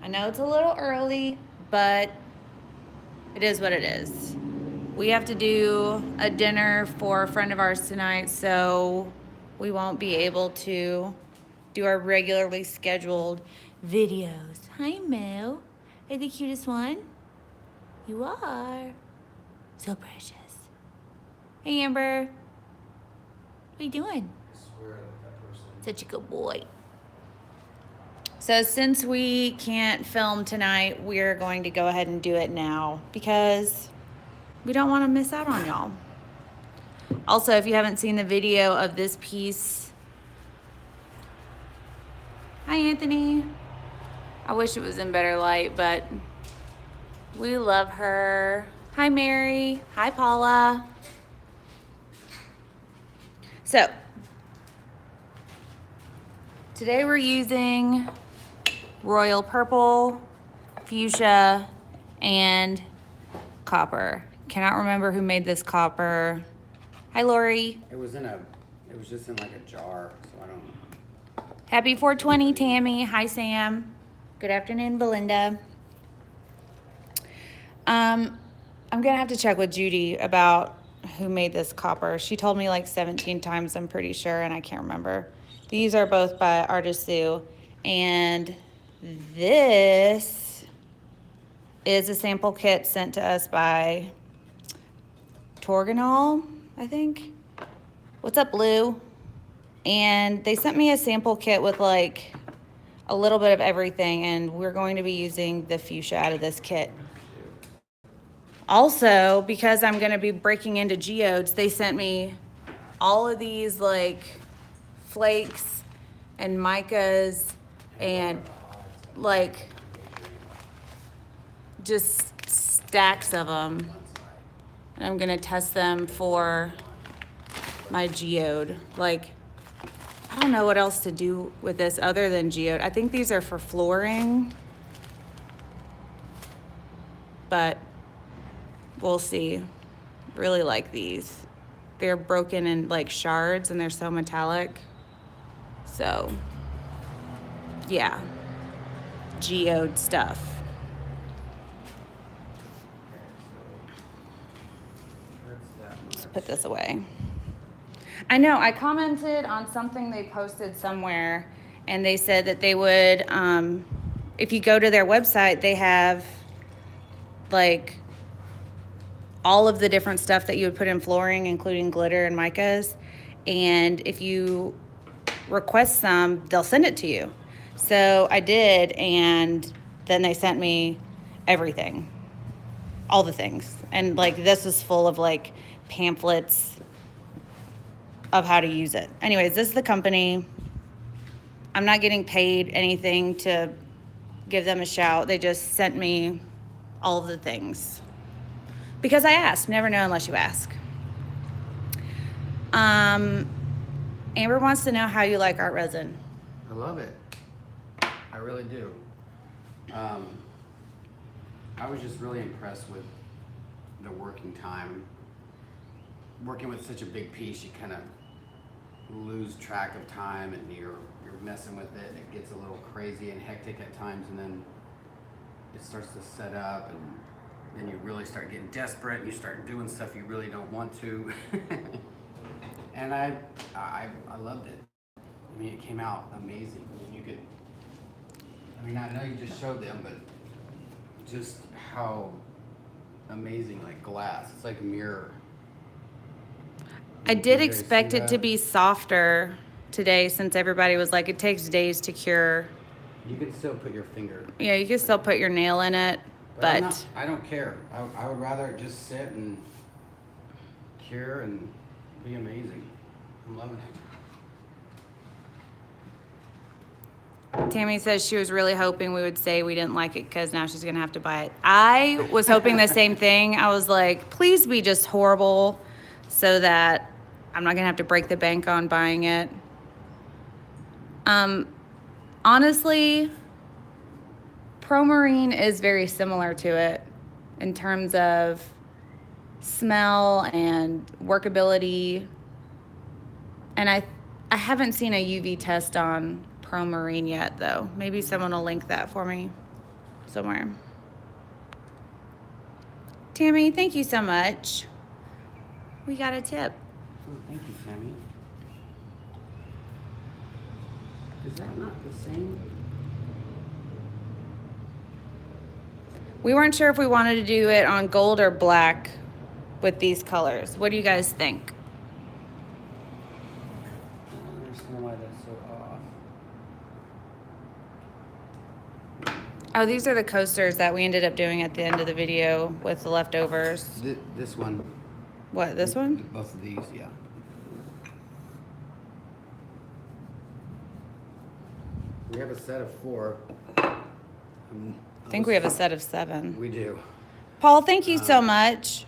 I know it's a little early, but it is what it is. We have to do a dinner for a friend of ours tonight, so we won't be able to do our regularly scheduled videos. Hi, Mo. Are you the cutest one? You are. So precious. Hey, Amber. What are you doing? Such a good boy. So since we can't film tonight, we're going to go ahead and do it now because we don't want to miss out on y'all. Also, if you haven't seen the video of this piece, hi Anthony. I wish it was in better light, but we love her. Hi Mary. Hi Paula. So, today we're using royal purple, fuchsia, and copper. Cannot remember who made this copper. Hi Lori. It was just in like a jar, so I don't. Happy 420, Tammy. Hi Sam. Good afternoon, Belinda. I'm gonna have to check with Judy about who made this copper. She told me like 17 times, I'm pretty sure, and I can't remember. These are both by Artisue, and this is a sample kit sent to us by Torganol, I think. What's up, Blue? And they sent me a sample kit with like a little bit of everything, and we're going to be using the fuchsia out of this kit. Also, because I'm going to be breaking into geodes, they sent me all of these like flakes and micas and like just stacks of them. And I'm going to test them for my geode. Like, I don't know what else to do with this other than geode. I think these are for flooring, but we'll see. Really like these. They're broken in like shards and they're so metallic. So, yeah, geode stuff. Let's put this away. I know, I commented on something they posted somewhere, and they said that they would, if you go to their website, they have like all of the different stuff that you would put in flooring, including glitter and micas. And if you request some, they'll send it to you. So I did, and then they sent me everything, all the things. And like this was full of like pamphlets of how to use it. Anyways, this is the company. I'm not getting paid anything to give them a shout. They just sent me all of the things. Because I asked. Never know unless you ask. Amber wants to know how you like art resin. I love it. I really do. I was just really impressed with the working time. Working with such a big piece, you kind of lose track of time, and you're messing with it, and it gets a little crazy and hectic at times, and then it starts to set up, and then you really start getting desperate, and you start doing stuff you really don't want to. And I loved it. I mean, it came out amazing. I mean, I know you just showed them, but just how amazing, like glass. It's like a mirror. I did expect it to be softer today, since everybody was like, it takes days to cure. You can still put your finger. Yeah, you can still put your nail in it, but I don't care. I would rather it just sit and cure and be amazing. I'm loving it. Tammy says she was really hoping we would say we didn't like it because now she's gonna have to buy it. I was hoping the same thing. I was like, please be just horrible so that I'm not gonna have to break the bank on buying it. Honestly, Pro-Marine is very similar to it in terms of smell and workability. And I haven't seen a UV test on Pro-Marine yet, though. Maybe someone will link that for me. somewhere. Tammy, thank you so much. We got a tip. Oh, thank you, Tammy. Is that not the same? We weren't sure if we wanted to do it on gold or black with these colors. What do you guys think? I don't understand why that's so off. Oh, these are the coasters that we ended up doing at the end of the video with the leftovers. This one. What, this one? Both of these, yeah. We have a set of 4. I think we have a set of 7. We do. Paul, thank you so much.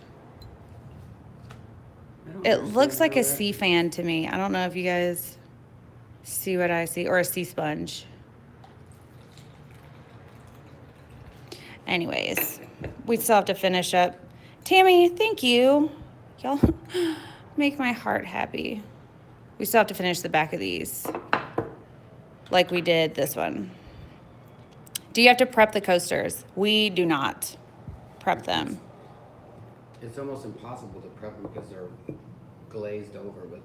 I don't It understand looks like how a that- sea fan to me. I don't know if you guys see what I see, or a sea sponge. Anyways, we still have to finish up. Tammy, thank you. Y'all make my heart happy. We still have to finish the back of these like we did this one. Do you have to prep the coasters? We do not prep them. It's almost impossible to prep them because they're glazed over with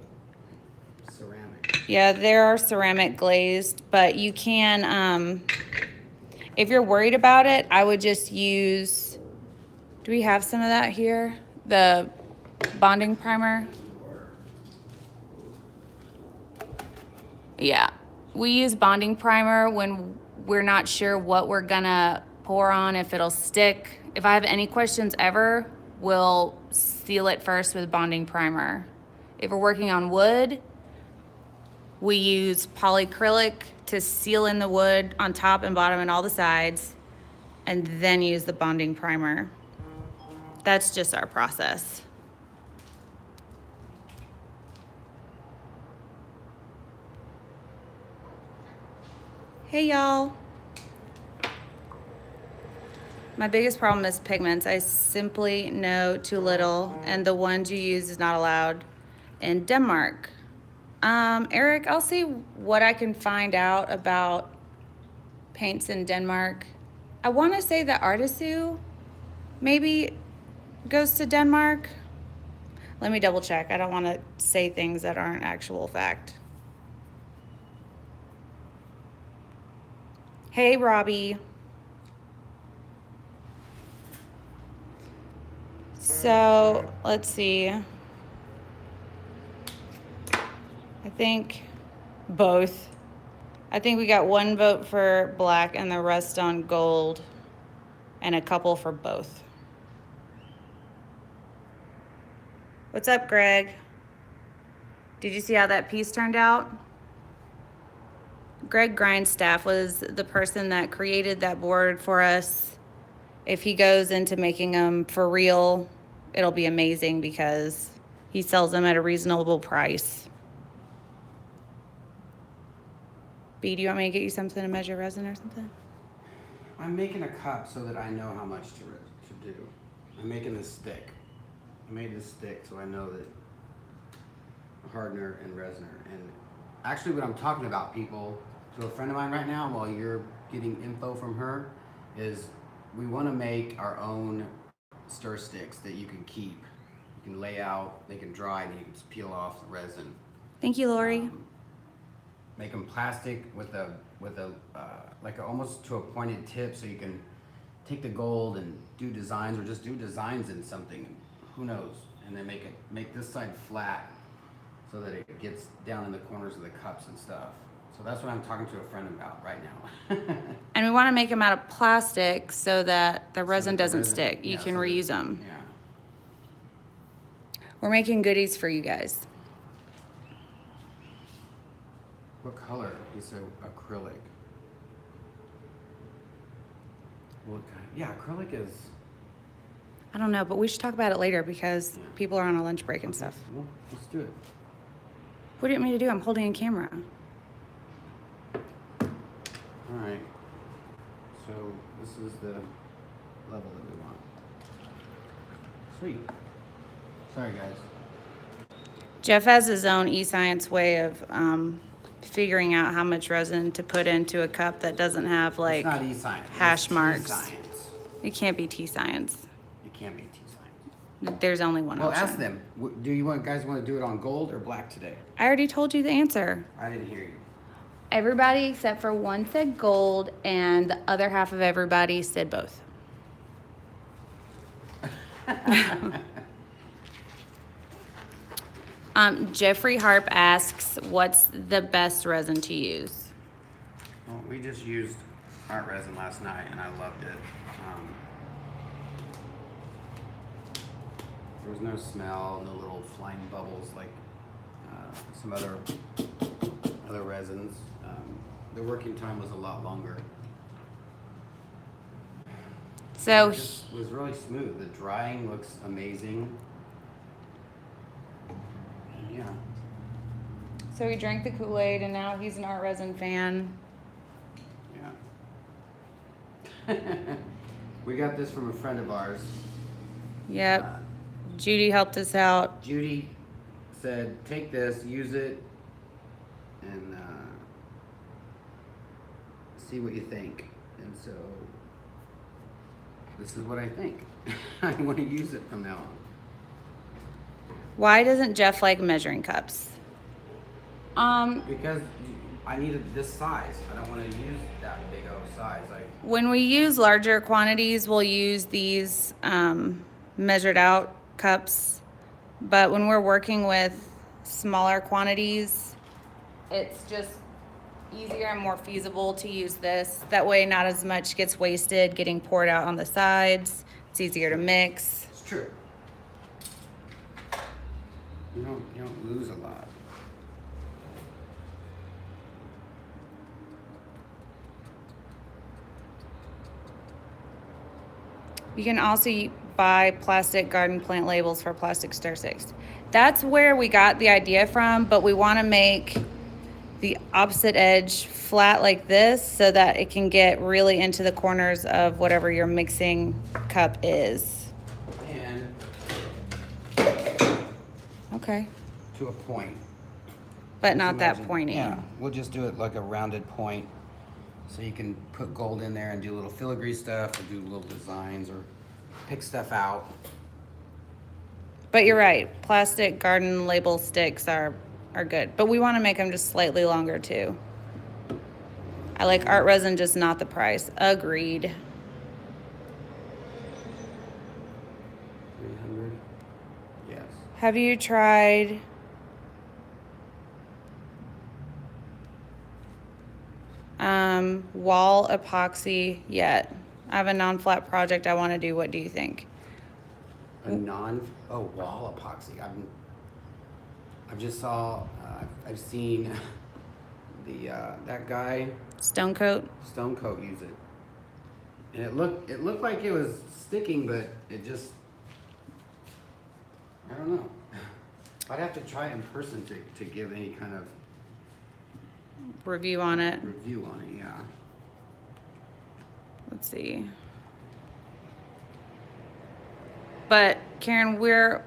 ceramic. Yeah, they are ceramic glazed, but you can, if you're worried about it, I would just use, do we have some of that here? The bonding primer? Yeah, we use bonding primer when we're not sure what we're gonna pour on, if it'll stick. If I have any questions ever, we'll seal it first with bonding primer. If we're working on wood, we use polyacrylic to seal in the wood on top and bottom and all the sides, and then use the bonding primer. That's just our process. Hey y'all. My biggest problem is pigments. I simply know too little, and the ones you use is not allowed in Denmark. Eric, I'll see what I can find out about paints in Denmark. I want to say that Artisue maybe goes to Denmark. Let me double check. I don't want to say things that aren't actual fact. Hey, Robbie. So, let's see. I think both. I think we got 1 vote for black and the rest on gold, and a couple for both. What's up, Greg? Did you see how that piece turned out? Greg Grindstaff was the person that created that board for us. If he goes into making them for real, it'll be amazing because he sells them at a reasonable price. B, do you want me to get you something to measure resin or something? I'm making a cup so that I know how much to do. I'm making this stick. I made this stick so I know that hardener and resiner. And actually what I'm talking about, people, to a friend of mine right now while you're getting info from her, is we want to make our own stir sticks that you can keep. You can lay out, they can dry, and you can just peel off the resin. Thank you, Lori. Make them plastic with a like almost to a pointed tip, so you can take the gold and do designs, or just do designs in something, who knows, and then make this side flat so that it gets down in the corners of the cups and stuff. So that's what I'm talking to a friend about right now. And we want to make them out of plastic so that the resin doesn't stick. You can reuse them. Yeah. We're making goodies for you guys. What color is acrylic? What kind? Yeah, acrylic is. I don't know, but we should talk about it later because people are on a lunch break and stuff. Well, let's do it. What do you want me to do? I'm holding a camera. All right. So this is the level that we want. Sweet. Sorry, guys. Jeff has his own e-science way of figuring out how much resin to put into a cup that doesn't have like It's not e-science. hash It's marks. T-science. It can't be T-science. It can't be T-science. There's only one Well, option. ask them. Do you guys want to do it on gold or black today? I already told you the answer. I didn't hear you. Everybody except for one said gold, and the other half of everybody said both. Jeffrey Harp asks, what's the best resin to use? Well, we just used art resin last night, and I loved it. There was no smell, no little flying bubbles like some other resins. The working time was a lot longer. So It just was really smooth. The drying looks amazing. And yeah. So he drank the Kool-Aid, and now he's an art resin fan. Yeah. We got this from a friend of ours. Yep. Judy helped us out. Judy said, take this, use it, and see what you think. And so, this is what I think. I want to use it from now on. Why doesn't Jeff like measuring cups? Because I needed this size. I don't want to use that big of a size. When we use larger quantities, we'll use these measured out cups. But when we're working with smaller quantities, it's just easier and more feasible to use this. That way not as much gets wasted getting poured out on the sides. It's easier to mix. It's true. You don't lose a lot. You can also buy plastic garden plant labels for plastic stir sticks. That's where we got the idea from, but we want to make the opposite edge flat like this so that it can get really into the corners of whatever your mixing cup is. And Okay. to a point. But not that Imagine- pointy. Yeah, we'll just do it like a rounded point. So you can put gold in there and do little filigree stuff or do little designs or pick stuff out. But you're right, plastic garden label sticks are good. But we want to make them just slightly longer too. I like art resin, just not the price. Agreed. 300. Yes. Have you tried wall epoxy yet? I have a non-flat project I want to do. What do you think? Wall epoxy. I've just saw. I've seen that guy Stone coat? Stone Coat use it, and it looked like it was sticking, but it just. I don't know. I'd have to try it in person to give any kind of Review on it. review on it. Yeah. Let's see. But Karen,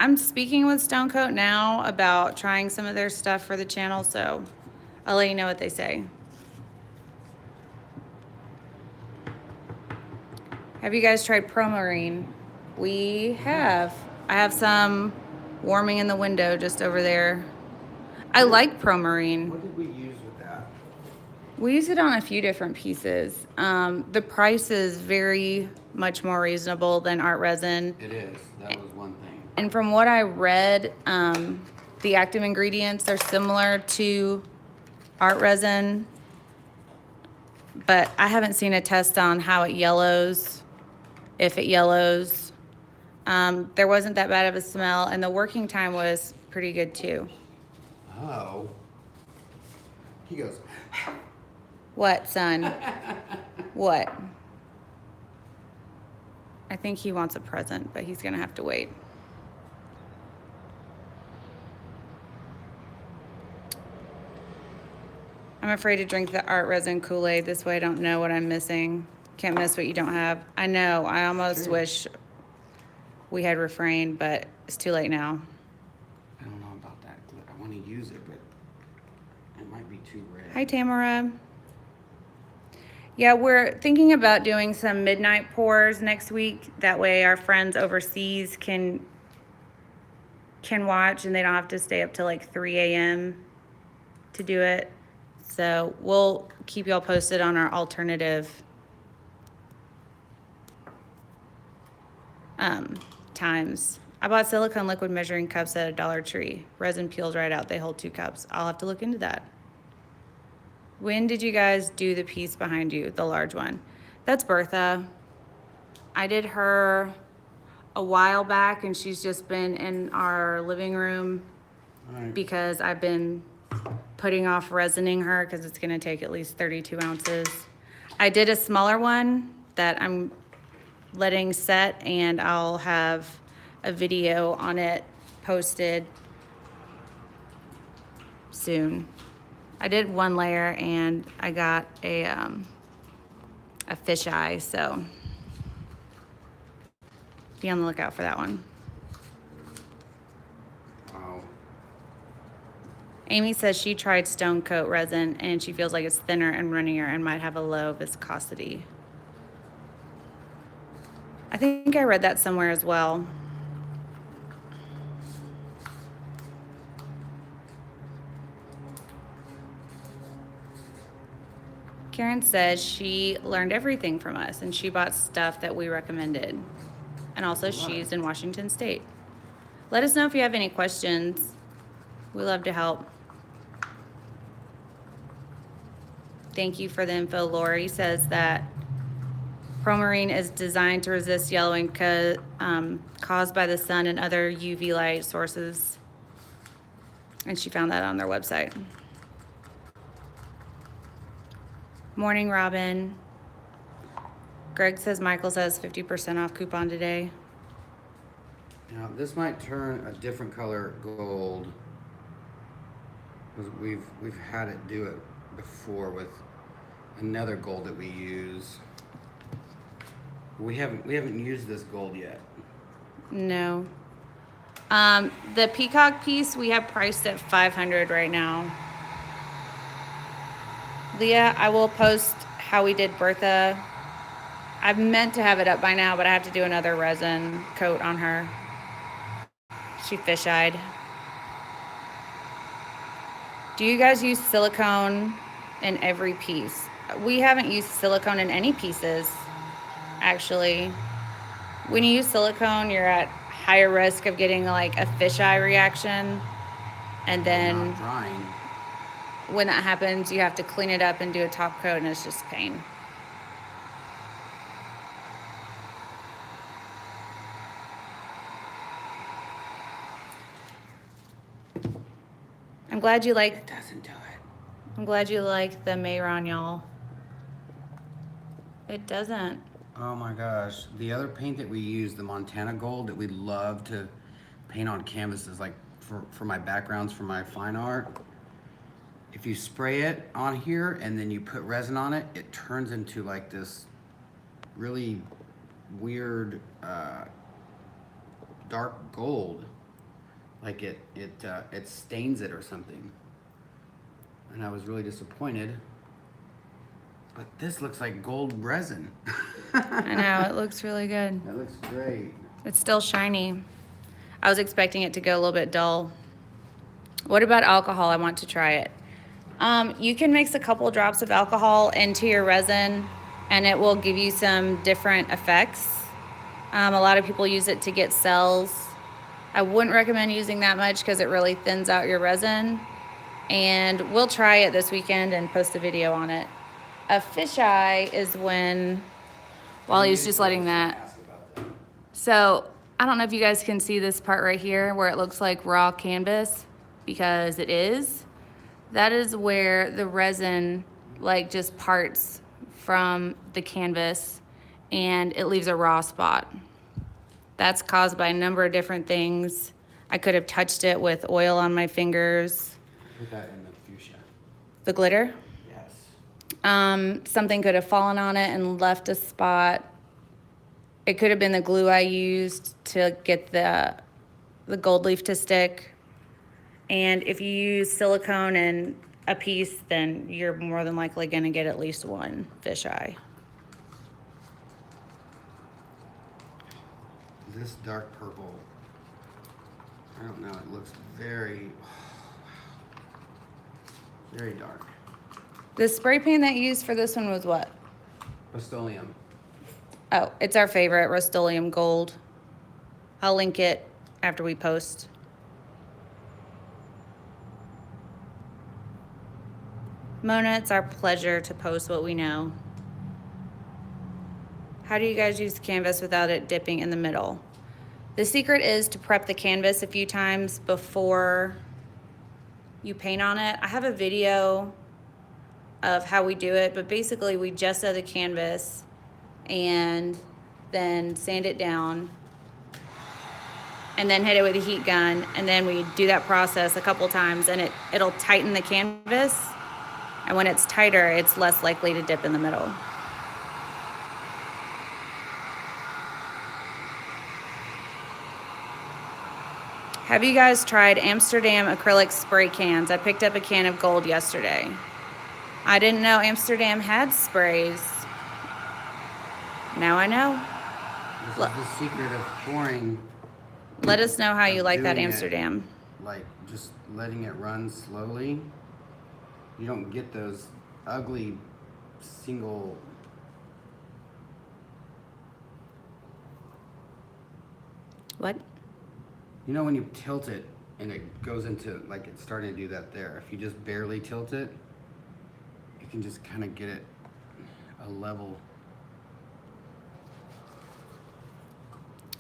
I'm speaking with Stone Coat now about trying some of their stuff for the channel, so I'll let you know what they say. Have you guys tried Promarine? We have. I have some warming in the window just over there. I like Promarine. What did we use with that? We use it on a few different pieces. The price is very much more reasonable than art resin. It is. That was one thing. And from what I read, the active ingredients are similar to art resin, but I haven't seen a test on how it yellows, if it yellows. There wasn't that bad of a smell, and the working time was pretty good too. Oh. He goes. What, son? What? I think he wants a present, but he's gonna have to wait. I'm afraid to drink the art resin Kool-Aid. This way I don't know what I'm missing. Can't miss what you don't have. I know, I almost True. wish we had refrained, but it's too late now. I don't know about that. I want to use it, but Hi, Tamara. Yeah, we're thinking about doing some midnight pours next week. That way our friends overseas can watch and they don't have to stay up till like 3 a.m. to do it. So we'll keep y'all posted on our alternative times. I bought silicone liquid measuring cups at a Dollar Tree. Resin peels right out. They hold 2 cups. I'll have to look into that. When did you guys do the piece behind you, the large one? That's Bertha. I did her a while back, and she's just been in our living room because I've been putting off resining her because it's going to take at least 32 ounces. I did a smaller one that I'm letting set, and I'll have a video on it posted soon. I did 1 layer and I got a fisheye, so be on the lookout for that one. Wow. Amy says she tried Stone Coat resin and she feels like it's thinner and runnier and might have a low viscosity. I think I read that somewhere as well. Karen says she learned everything from us and she bought stuff that we recommended. And also she's in Washington State. Let us know if you have any questions. We love to help. Thank you for the info. Lori says that Promarine is designed to resist yellowing caused by the sun and other UV light sources. And she found that on their website. Morning, Robin. Greg says Michael says 50% off coupon today. Now this might turn a different color gold because we've had it do it before with another gold that we use. We haven't used this gold yet. No. The peacock piece we have priced at $500 right now. Leah, I will post how we did Bertha. I've meant to have it up by now, but I have to do another resin coat on her. She fish-eyed. Do you guys use silicone in every piece? We haven't used silicone in any pieces, actually. When you use silicone, you're at higher risk of getting like a fisheye reaction. And then Not drying. when that happens, you have to clean it up and do a top coat, and it's just pain. I'm glad you like. It doesn't do it. I'm glad you like the Mayron, y'all. It doesn't. Oh my gosh. The other paint that we use, the Montana Gold, that we love to paint on canvases, like for my backgrounds, for my fine art. If you spray it on here and then you put resin on it, it turns into like this really weird dark gold. Like it stains it or something. And I was really disappointed. But this looks like gold resin. I know, it looks really good. That looks great. It's still shiny. I was expecting it to go a little bit dull. What about alcohol? I want to try it. You can mix a couple drops of alcohol into your resin and it will give you some different effects. A lot of people use it to get cells. I wouldn't recommend using that much because it really thins out your resin. And we'll try it this weekend and post a video on it. A fisheye is when Wally's just letting that. So I don't know if you guys can see this part right here where it looks like raw canvas, because it is. That is where the resin like just parts from the canvas and it leaves a raw spot. That's caused by a number of different things. I could have touched it with oil on my fingers. Put that in the fuchsia. The glitter? Yes. Something could have fallen on it and left a spot. It could have been the glue I used to get the gold leaf to stick. And if you use silicone and a piece, then you're more than likely going to get at least one fisheye. This dark purple, I don't know, it looks very, very dark. The spray paint that you used for this one was what? Rust-Oleum. Oh, it's our favorite, Rust-Oleum Gold. I'll link it after we post. Mona, it's our pleasure to post what we know. How do you guys use the canvas without it dipping in the middle? The secret is to prep the canvas a few times before you paint on it. I have a video of how we do it, but basically we gesso the canvas and then sand it down and then hit it with a heat gun, and then we do that process a couple times, and it'll tighten the canvas, and when it's tighter, it's less likely to dip in the middle. Have you guys tried Amsterdam acrylic spray cans? I picked up a can of gold yesterday. I didn't know Amsterdam had sprays. Now I know. This is the secret of pouring. Let us know how you like that Doing it, Amsterdam. like just letting it run slowly. You don't get those ugly single. What? You know when you tilt it and it goes into, like it's starting to do that there. If you just barely tilt it, you can just kind of get it a level.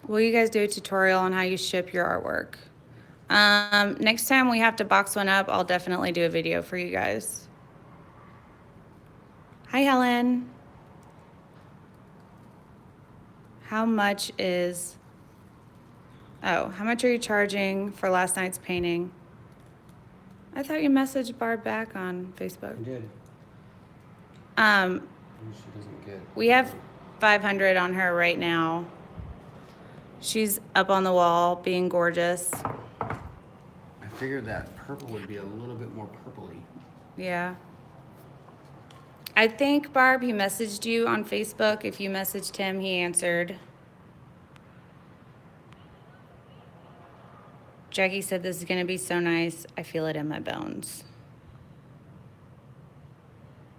Will you guys do a tutorial on how you ship your artwork? Next time we have to box one up, I'll definitely do a video for you guys. Hi, Helen. How much are you charging for last night's painting? I thought you messaged Barb back on Facebook. I did. She doesn't get. We have 500 on her right now. She's up on the wall being gorgeous. I figured that purple would be a little bit more purpley. Yeah. I think, Barb, he messaged you on Facebook. If you messaged him, he answered. Jackie said, this is going to be so nice. I feel it in my bones.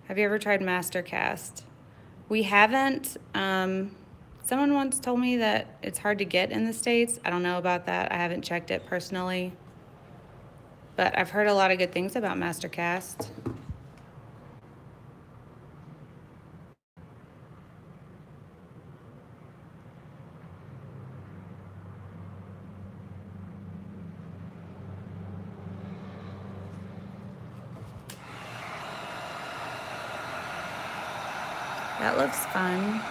Have you ever tried Mastercast? We haven't. Someone once told me that it's hard to get in the States. I don't know about that. I haven't checked it personally. But I've heard a lot of good things about Mastercast. That looks fun.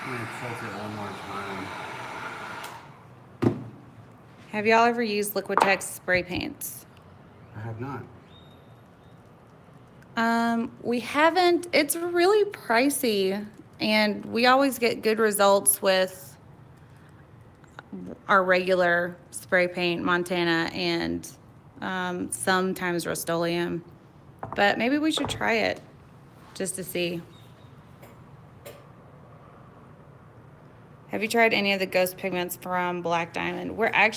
I'm gonna tilt it one more time. Have y'all ever used Liquitex spray paints? I have not. We haven't. It's really pricey, and we always get good results with our regular spray paint, Montana, and sometimes Rust-Oleum. But maybe we should try it just to see. Have you tried any of the ghost pigments from Black Diamond? I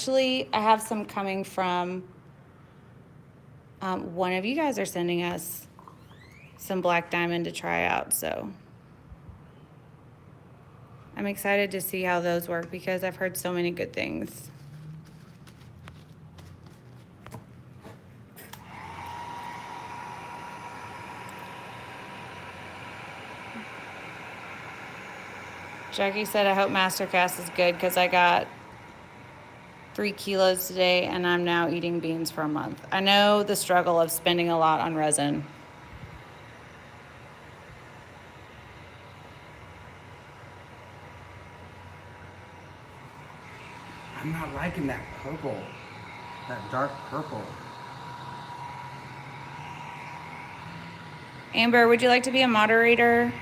have some coming from, one of you guys are sending us some Black Diamond to try out, so I'm excited to see how those work because I've heard so many good things. Jackie said, I hope Mastercast is good because I got 3 kilos today, and I'm now eating beans for a month. I know the struggle of spending a lot on resin. I'm not liking that purple. That dark purple. Amber, would you like to be a moderator?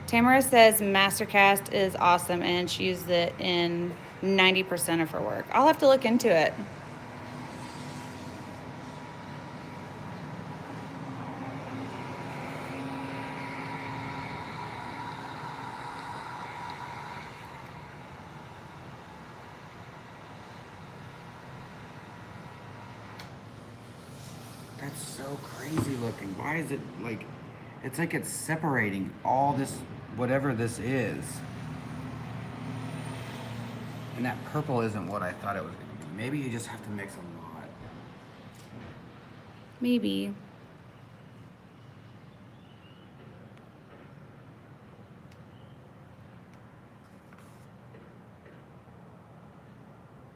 Tamara says Mastercast is awesome and she uses it in 90% of her work. I'll have to look into it. That's so crazy looking. Why is it like, it's like it's separating all this, whatever this is. And that purple isn't what I thought it was going to be. Maybe you just have to mix a lot. Maybe.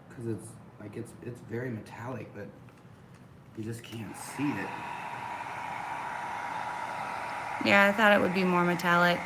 Because it's like, it's very metallic, but you just can't see it. Yeah, I thought it would be more metallic.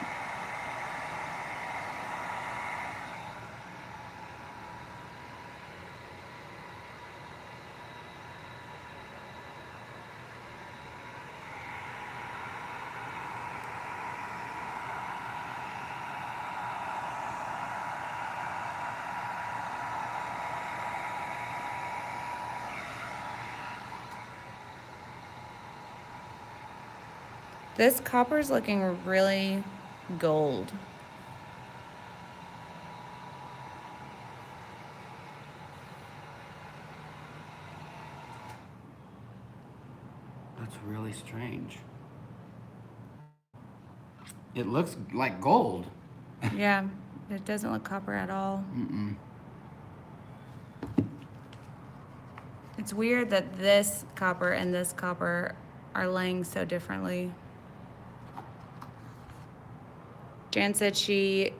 This copper's looking really gold. That's really strange. It looks like gold. Yeah, it doesn't look copper at all. Mm-mm. It's weird that this copper and this copper are laying so differently. Jan said she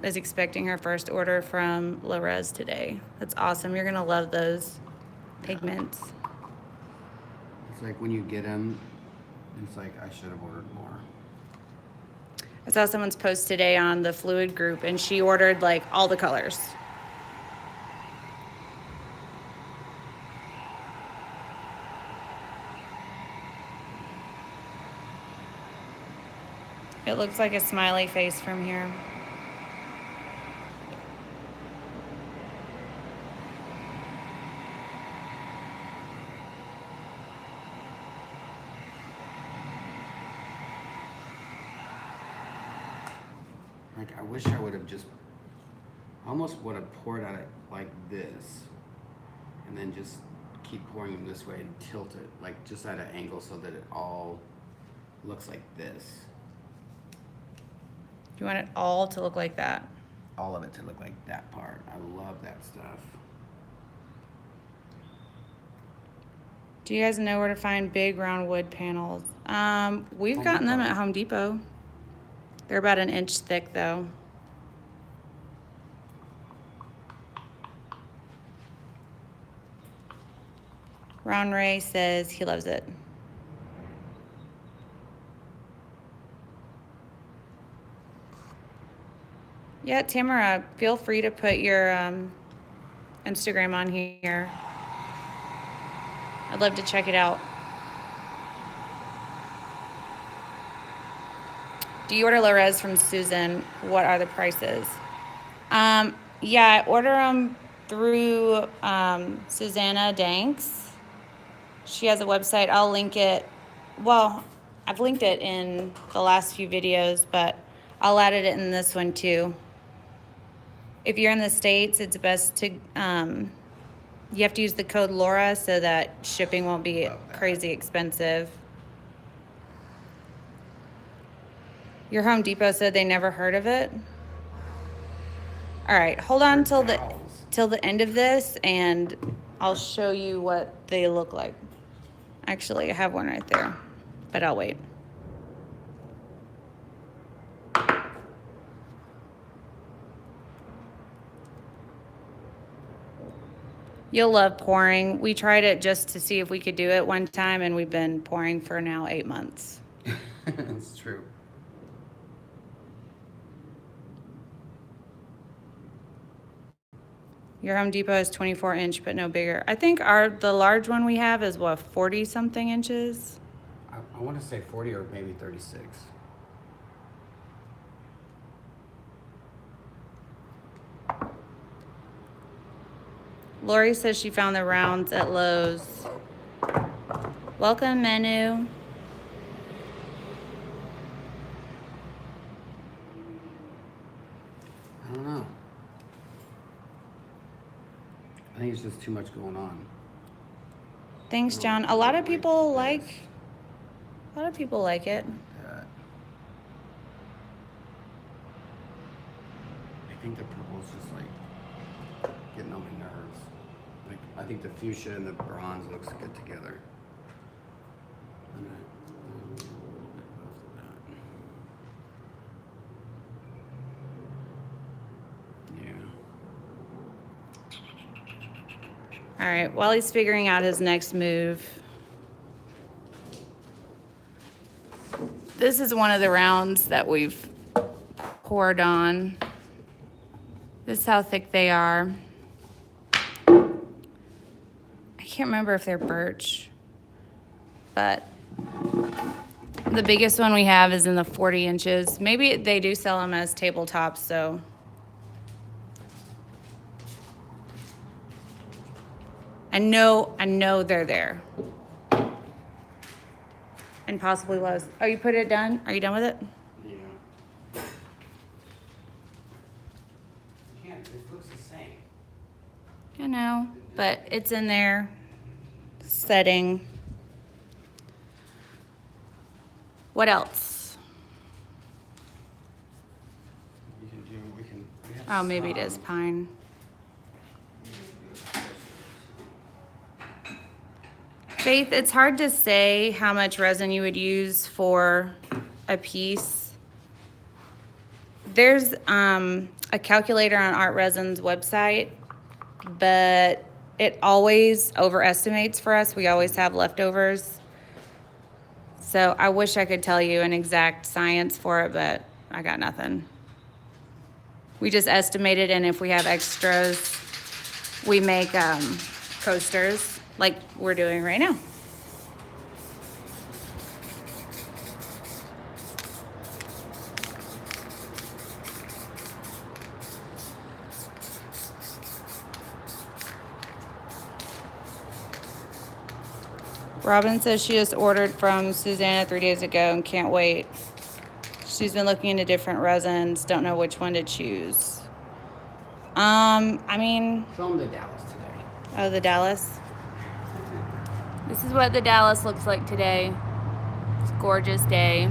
is expecting her first order from Le'Rez today. That's awesome. You're gonna love those pigments. It's like when you get them, it's like I should have ordered more. I saw someone's post today on the fluid group and she ordered like all the colors. It looks like a smiley face from here. Like, I wish I would have just, almost would have poured out it like this, and then just keep pouring them this way and tilt it, like just at an angle so that it all looks like this. You want it all to look like that. All of it to look like that part. I love that stuff. Do you guys know where to find big round wood panels? We've Home gotten them Depot. at Home Depot. They're about an inch thick though. Ron Ray says he loves it. Yeah, Tamara, feel free to put your Instagram on here. I'd love to check it out. Do you order Le'Rez from Susan? What are the prices? Yeah, I order them through Susanna Danks. She has a website. I'll link it. Well, I've linked it in the last few videos, but I'll add it in this one too. If you're in the States, it's best to, you have to use the code Laura so that shipping won't be crazy expensive. Your Home Depot said they never heard of it. All right, hold on till the end of this and I'll show you what they look like. Actually, I have one right there, but I'll wait. You'll love pouring. We tried it just to see if we could do it one time, and we've been pouring for now 8 months. It's true. Your Home Depot is 24 inch, but no bigger. I think the large one we have is what, 40 something inches? I want to say 40 or maybe 36. Lori says she found the rounds at Lowe's. Welcome, Menu. I don't know. I think it's just too much going on. Thanks, John. A lot of people like it. I think the purple's just like getting on my nerves. Like I think the fuchsia and the bronze looks good together. All right, while he's figuring out his next move, this is one of the rounds that we've poured on. This is how thick they are. I can't remember if they're birch, but the biggest one we have is in the 40 inches. Maybe they do sell them as tabletops, so. I know they're there. And possibly Lowe's. Oh, you put it done? Are you done with it? Yeah. Can't, it looks the same. I know, but it's in there. Setting. What else? We have Oh, maybe it is pine. Faith, it's hard to say how much resin you would use for a piece. There's a calculator on Art Resin's website, but it always overestimates for us. We always have leftovers. So I wish I could tell you an exact science for it, but I got nothing. We just estimated, and if we have extras, we make coasters like we're doing right now. Robin says she just ordered from Susanna 3 days ago and can't wait. She's been looking into different resins, don't know which one to choose. I mean... Show them the Dallas today. Oh, the Dallas? This is what the Dallas looks like today. It's a gorgeous day.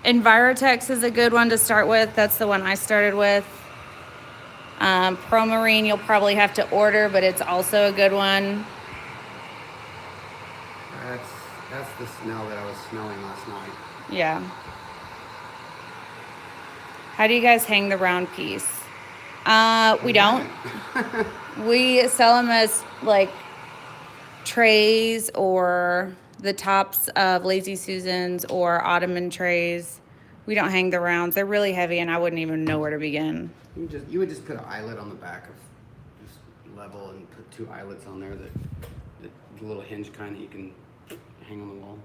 Envirotex is a good one to start with. That's the one I started with. Promarine you'll probably have to order, but it's also a good one. That's the smell that I was smelling last night. Yeah. How do you guys hang the round piece? We don't. We sell them as like trays or the tops of Lazy Susans or Ottoman trays. We don't hang the rounds. They're really heavy and I wouldn't even know where to begin. You would just put an eyelet on the back of just level and put 2 eyelets on there, the little hinge kind that you can hang on the wall.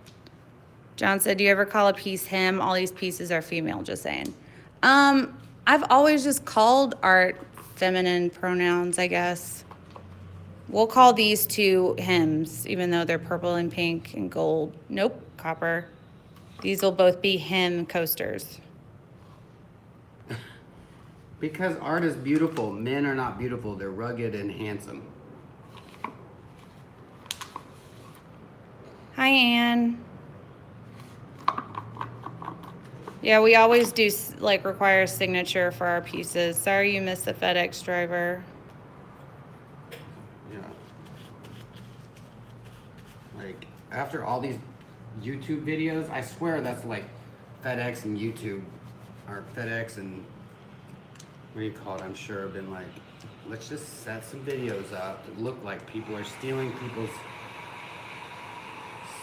John said, do you ever call a piece him? All these pieces are female, just saying. I've always just called art feminine pronouns, I guess. We'll call these 2 hems, even though they're purple and pink and gold. Nope, copper. These will both be hem coasters. Because art is beautiful. Men are not beautiful. They're rugged and handsome. Hi, Ann. Yeah, we always do, like, require a signature for our pieces. Sorry you missed the FedEx driver. Yeah. Like, after all these YouTube videos, I swear that's like FedEx and YouTube, or FedEx and what do you call it? I'm sure have been like, let's just set some videos up that look like people are stealing people's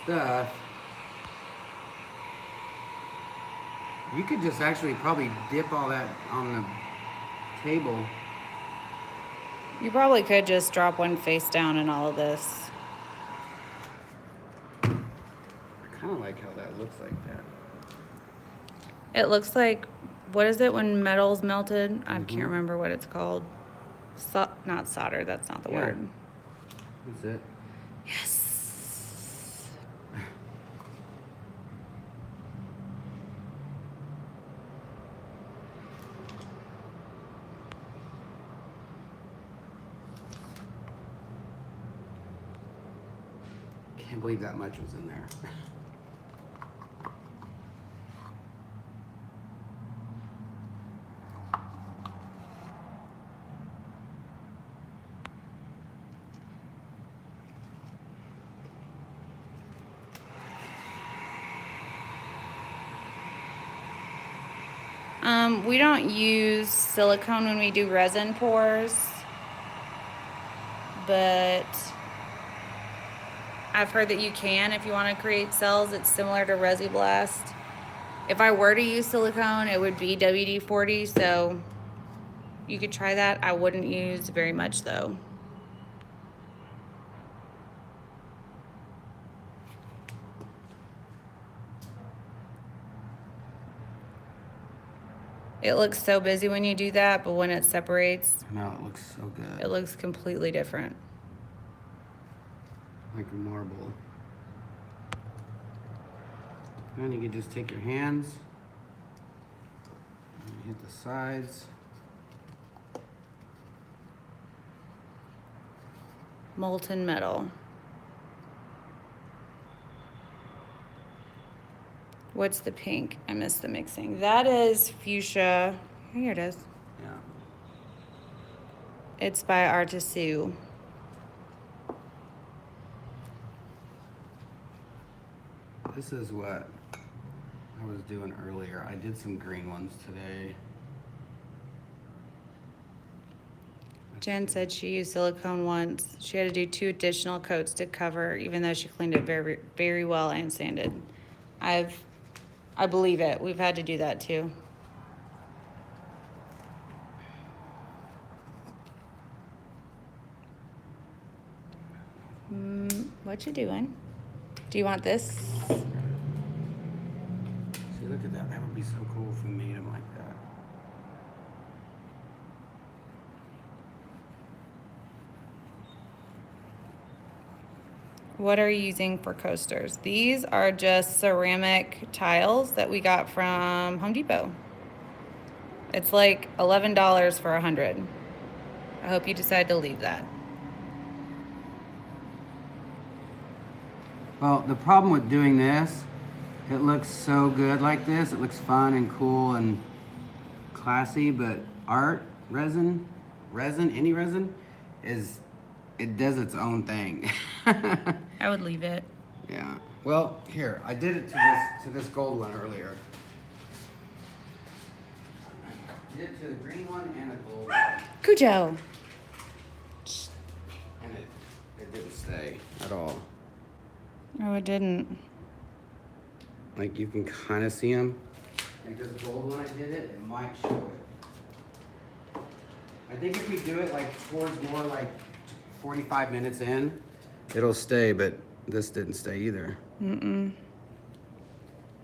stuff. You could just actually probably dip all that on the table. You probably could just drop one face down in all of this. I kind of like how that looks like that. It looks like, what is it when metal's melted? I can't remember what it's called. Not solder, that's not the word. That's it. Yes. Can't believe that much was in there. We don't use silicone when we do resin pours, but I've heard that you can if you want to create cells. It's similar to Resi Blast. If I were to use silicone, it would be WD-40, so you could try that. I wouldn't use very much though. It looks so busy when you do that, but when it separates, No, it looks so good. it looks completely different. Like marble. And you can just take your hands and hit the sides. Molten metal. What's the pink? I missed the mixing. That is fuchsia. Here it is. Yeah. It's by Artisue. This is what I was doing earlier. I did some green ones today. Jen said she used silicone once. She had to do 2 additional coats to cover, even though she cleaned it very, very well and sanded. I believe it. We've had to do that too. What you doing? Do you want this? See, look at that. That would be so cool if we made them like that. What are you using for coasters? These are just ceramic tiles that we got from Home Depot. It's like $11 for 100. I hope you decide to leave that. Well, the problem with doing this, it looks so good like this. It looks fun and cool and classy, but resin, any resin, it does its own thing. I would leave it. Yeah. Well, here, I did it to this gold one earlier. I did it to the green one and the gold one. Cujo. And it didn't stay at all. Oh, it didn't. Like you can kind of see them. Like this gold one, I did it, it might show it. I think if we do it like towards more like 45 minutes in, it'll stay, but this didn't stay either.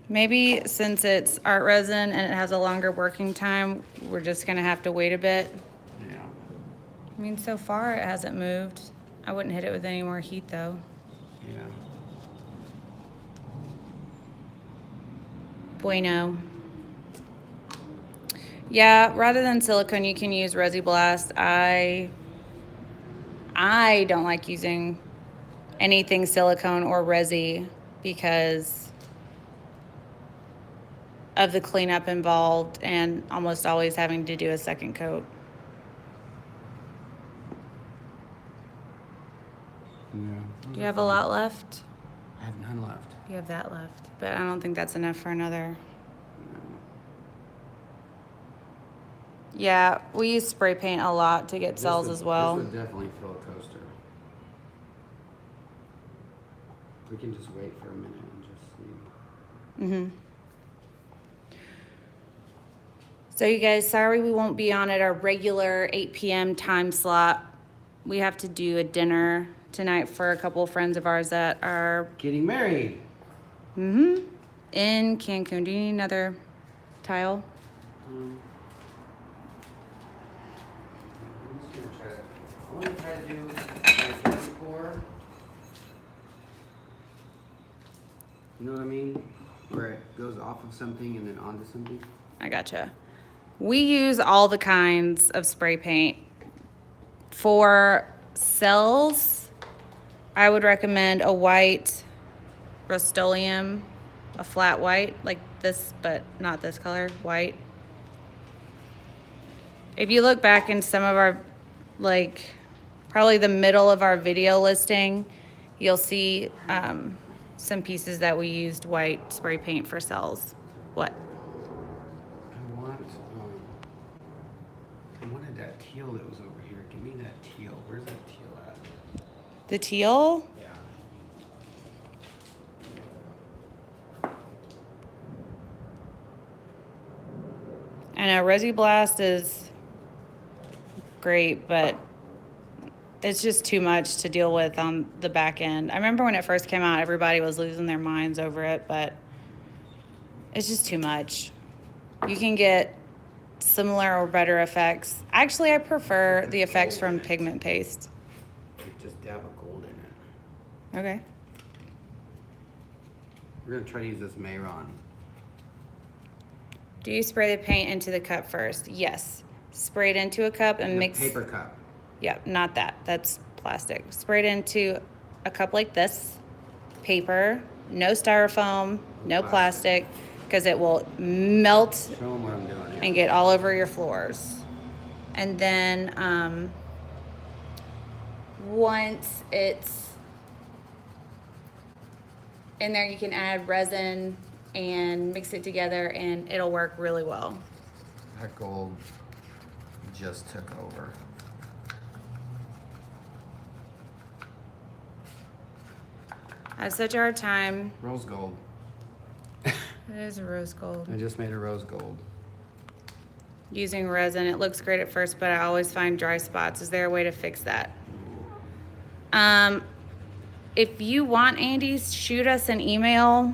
Maybe since it's art resin and it has a longer working time, we're just gonna have to wait a bit. Yeah. I mean, so far it hasn't moved. I wouldn't hit it with any more heat though. Yeah. Bueno. Yeah, rather than silicone, you can use Resi Blast. I don't like using anything silicone or Resi because of the cleanup involved and almost always having to do a second coat. Yeah. Do you have a lot left? I have none left. You have that left, but I don't think that's enough for another. Yeah, we use spray paint a lot to get cells as well. This would definitely fill a coaster. We can just wait for a minute and just see. So you guys, sorry we won't be on at our regular 8 p.m. time slot. We have to do a dinner tonight for a couple of friends of ours that are Getting married. in Cancun. Do you need another tile? I'm just gonna try to. I want to try to do like one pour. You know what I mean? Where it goes off of something and then onto something. I gotcha. We use all the kinds of spray paint. For cells, I would recommend a white Rust-Oleum, a flat white, like this, but not this color, white. If you look back in some of our, like, probably the middle of our video listing, you'll see some pieces that we used white spray paint for cells. What? I wanted that teal that was over here. Give me that teal. Where's that teal at? The teal? Yeah. I know Resi Blast is great, but it's just too much to deal with on the back end. I remember when it first came out, everybody was losing their minds over it, but it's just too much. You can get similar or better effects. Actually, I prefer the effects from pigment paste. Just dab a gold in it. Okay. We're gonna try to use this Mayron. Do you spray the paint into the cup first? Yes. Spray it into a cup and mix. Paper cup. Yeah, not that. That's plastic. Spray it into a cup like this. Paper, no styrofoam, no plastic, because it will melt Show them what I'm doing here. and get all over your floors. And then once it's in there, you can add resin and mix it together, and it'll work really well. That gold just took over. I have such a hard time. Rose gold. It is a rose gold. I just made a rose gold. Using resin, it looks great at first, but I always find dry spots. Is there a way to fix that? If you want, Andy, shoot us an email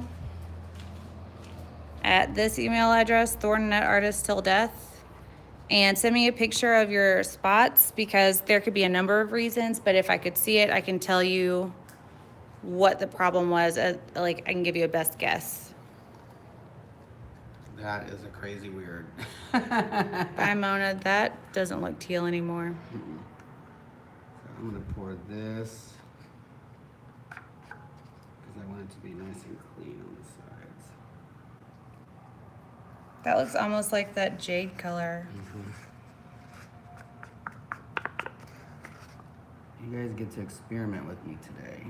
at this email address, thornnetartisttilldeath, and send me a picture of your spots, because there could be a number of reasons, but if I could see it, I can tell you what the problem was. Like, I can give you a best guess. That is a crazy weird. Bye, Mona. That doesn't look teal anymore. So I'm gonna pour this because I want it to be nice and clean on the sides. That looks almost like that jade color. You guys get to experiment with me today.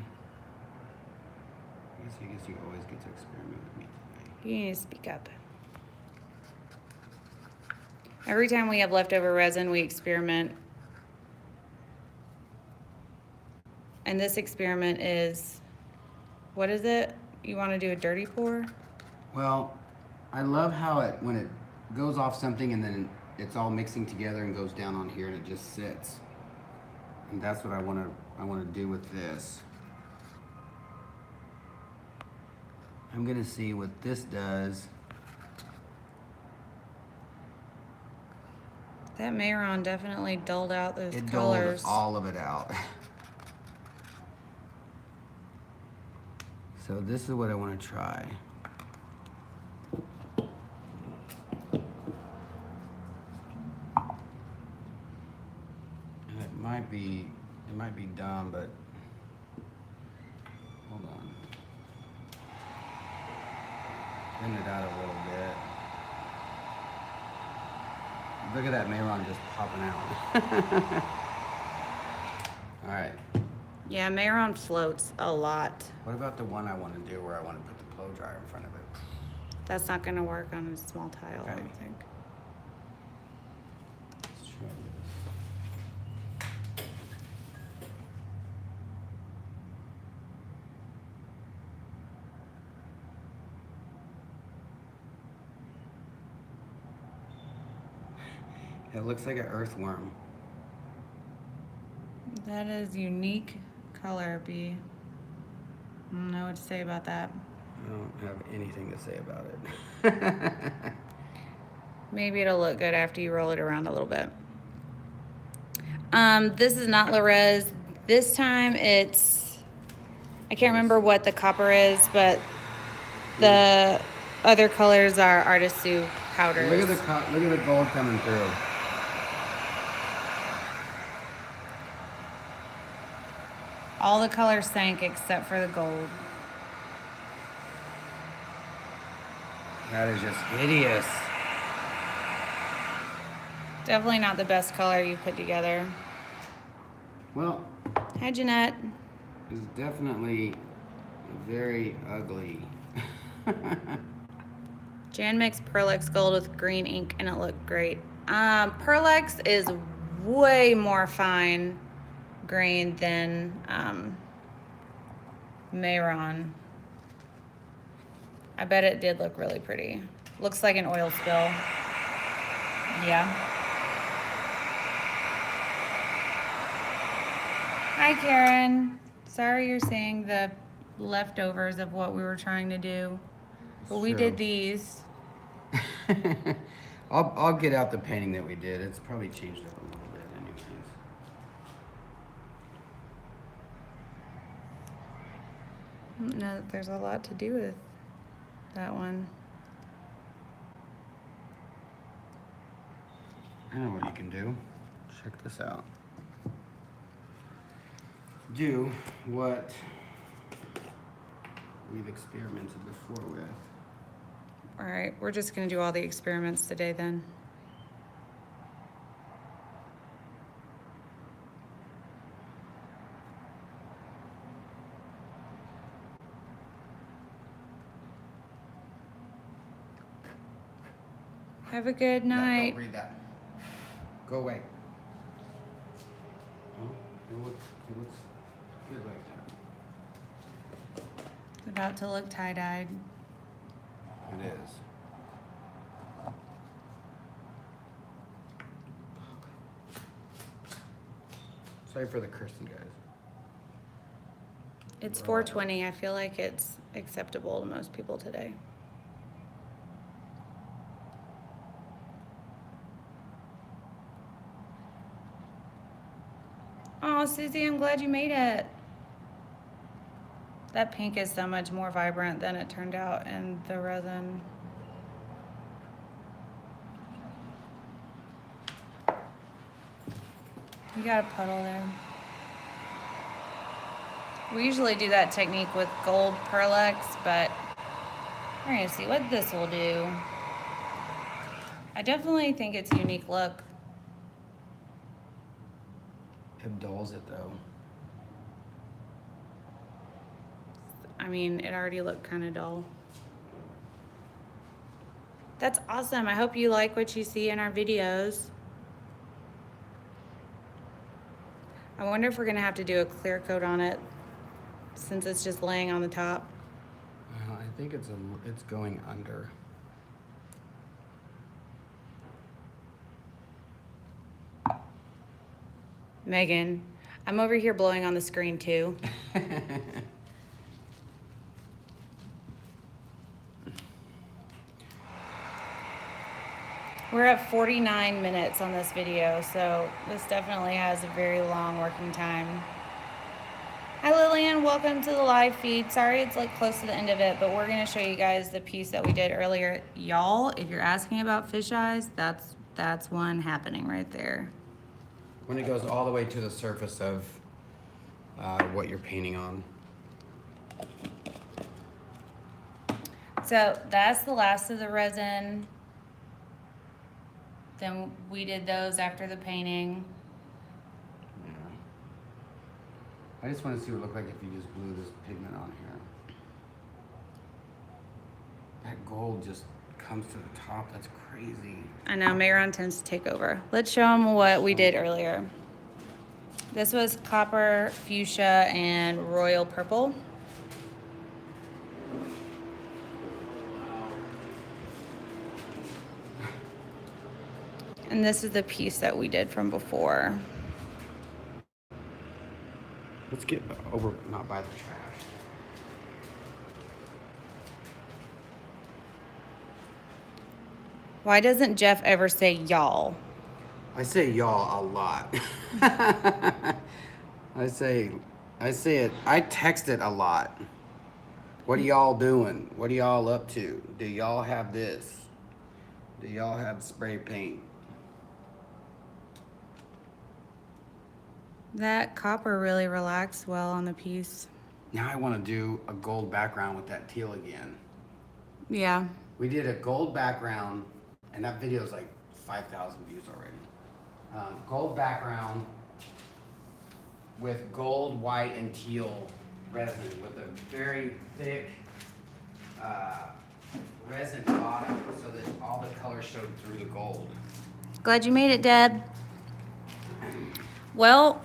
I guess you always get to experiment with me today. You need to speak up. Every time we have leftover resin, we experiment. And this experiment is, what is it? You want to do a dirty pour? Well, I love how when it goes off something and then it's all mixing together and goes down on here and it just sits. And that's what I want to do with this. I'm gonna see what this does. That Mayron definitely dulled out those It colors. dulled all of it out. So this is what I want to try. And it might be dumb, but hold on. Thin it out a little bit. Look at that Mayron just popping out. All right. Yeah, Mayron floats a lot. What about the one I want to do where I want to put the blow dryer in front of it? That's not going to work on a small tile, I Okay. don't think. It looks like an earthworm. That is unique color, B. I don't know what to say about that. I don't have anything to say about it. Maybe it'll look good after you roll it around a little bit. This is not Le'Rez. This time it's, I can't remember what the copper is, but the other colors are Artisue powders. Look at the gold coming through. All the colors sank except for the gold. That is just hideous. Definitely not the best color you put together. Well, Hi, Jeanette. it's definitely very ugly. Jan mixed Pearlex gold with green ink and it looked great. Pearlex is way more fine grain than Mayron. I bet it did look really pretty. Looks like an oil spill. Yeah. Hi, Karen. Sorry you're seeing the leftovers of what we were trying to do. But we did these. I'll get out the painting that we did. It's probably changed up a little bit anyways. No, there's a lot to do with that one. I know what you can do. Check this out. Do what we've experimented before with. All right, we're just gonna do all the experiments today then. Have a good night. Don't read that. Go away. Oh, it looks good like that. It's about to look tie-dyed. It is. Sorry for the cursing, guys. It's 4:20. I feel like it's acceptable to most people today. Oh, Susie, I'm glad you made it. That pink is so much more vibrant than it turned out in the resin. You got a puddle there. We usually do that technique with gold Pearlex, but we're gonna see what this will do. I definitely think it's a unique look. It dulls it though. I mean, it already looked kind of dull. That's awesome. I hope you like what you see in our videos. I wonder if we're gonna have to do a clear coat on it since it's just laying on the top. Well, I think it's going under. Megan, I'm over here blowing on the screen too. We're at 49 minutes on this video, so this definitely has a very long working time. Hi Lillian, welcome to the live feed. Sorry it's like close to the end of it, but we're gonna show you guys the piece that we did earlier. Y'all, if you're asking about fish eyes, that's one happening right there. When it goes all the way to the surface of what you're painting on. So that's the last of the resin. Then we did those after the painting. Yeah. I just want to see what it looked like if you just blew this pigment on here. That gold just comes to the top. That's crazy. I know, Mayron tends to take over. Let's show them what we did earlier. This was copper, fuchsia, and royal purple. And this is the piece that we did from before. Let's get over, not by the trash. Why doesn't Jeff ever say y'all? I say y'all a lot. I say it, I text it a lot. What are y'all doing? What are y'all up to? Do y'all have this? Do y'all have spray paint? That copper really relaxed well on the piece. Now I want to do a gold background with that teal again. Yeah. We did a gold background, and that video is like 5,000 views already. Gold background with gold, white, and teal resin with a very thick resin bottom so that all the color showed through the gold. Glad you made it, Deb. Well,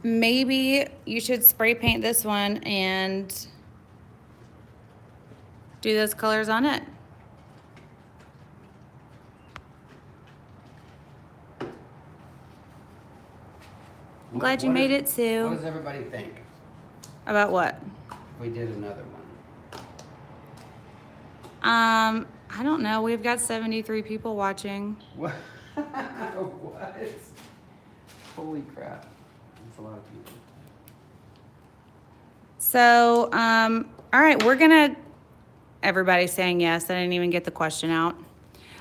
maybe you should spray paint this one and do those colors on it. I'm glad you made it, Sue. What does everybody think? About what? If we did another one. I don't know. We've got 73 people watching. What? What? Holy crap. That's a lot of people. So, all right, everybody's saying yes. I didn't even get the question out.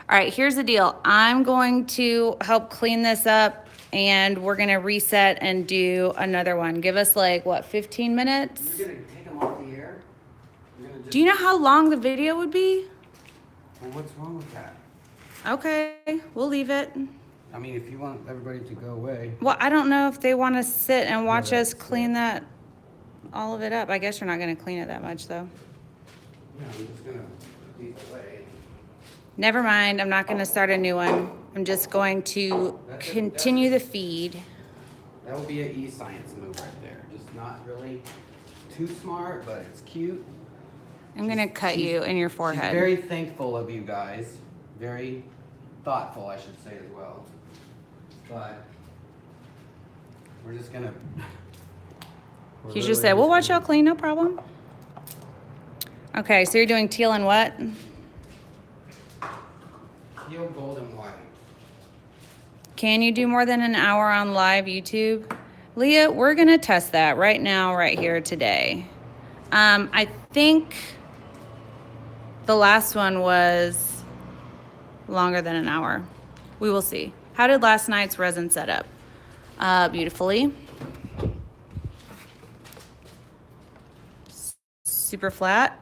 All right, here's the deal. I'm going to help clean this up and we're gonna reset and do another one. Give us like, what, 15 minutes? You're gonna take them off the air? Do you know how long the video would be? Well, what's wrong with that? Okay, we'll leave it. I mean, if you want everybody to go away. Well, I don't know if they want to sit and watch No, us clean all of it up. I guess you're not going to clean it that much, though. Yeah, I'm just gonna leave it away. Never mind. I'm not going to start a new one. I'm just going to continue the feed. That would be an e-science move right there. Just not really too smart, but it's cute. I'm going to cut you in your forehead. She's very thankful of you guys. Very thoughtful, I should say, as well. But we're just gonna. You just said, we'll watch y'all clean, no problem. Okay, so you're doing teal and what? Teal, gold, and white. Can you do more than an hour on live YouTube? Leah, we're gonna test that right now, right here today. I think the last one was longer than an hour. We will see. How did last night's resin set up? Beautifully. Super flat.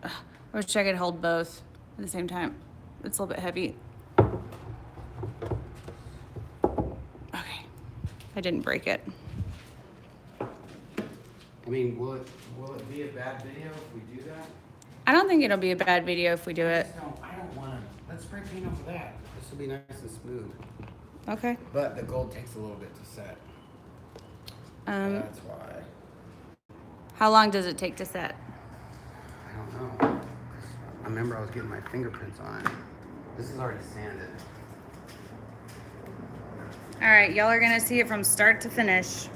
I wish I could hold both at the same time. It's a little bit heavy. Okay. I didn't break it. I mean, will it be a bad video if we do that? I don't think it'll be a bad video if we do it. I don't want to. Let's spray paint over that. This will be nice and smooth. Okay. But the gold takes a little bit to set. That's why. How long does it take to set? I don't know. I remember I was getting my fingerprints on it. This is already sanded. All right, y'all are gonna see it from start to finish.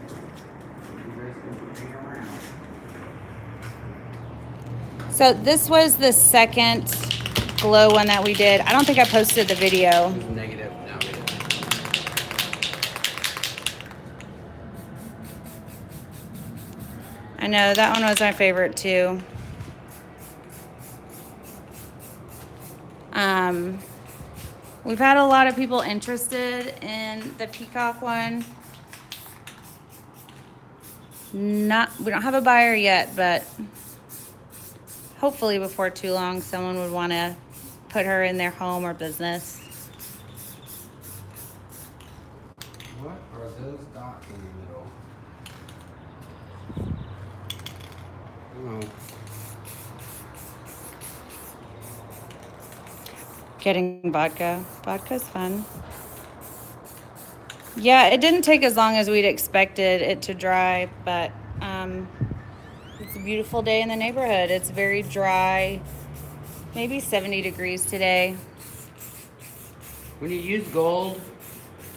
So this was the second glow one that we did. I don't think I posted the video. It was negative. No, we didn't. I know, that one was my favorite too. We've had a lot of people interested in the peacock one. We don't have a buyer yet, but hopefully before too long, someone would want to put her in their home or business. What are those dots in the middle? Oh. Getting vodka. Vodka's fun. Yeah, it didn't take as long as we'd expected it to dry, but it's a beautiful day in the neighborhood. It's very dry. Maybe 70 degrees today. When you use gold,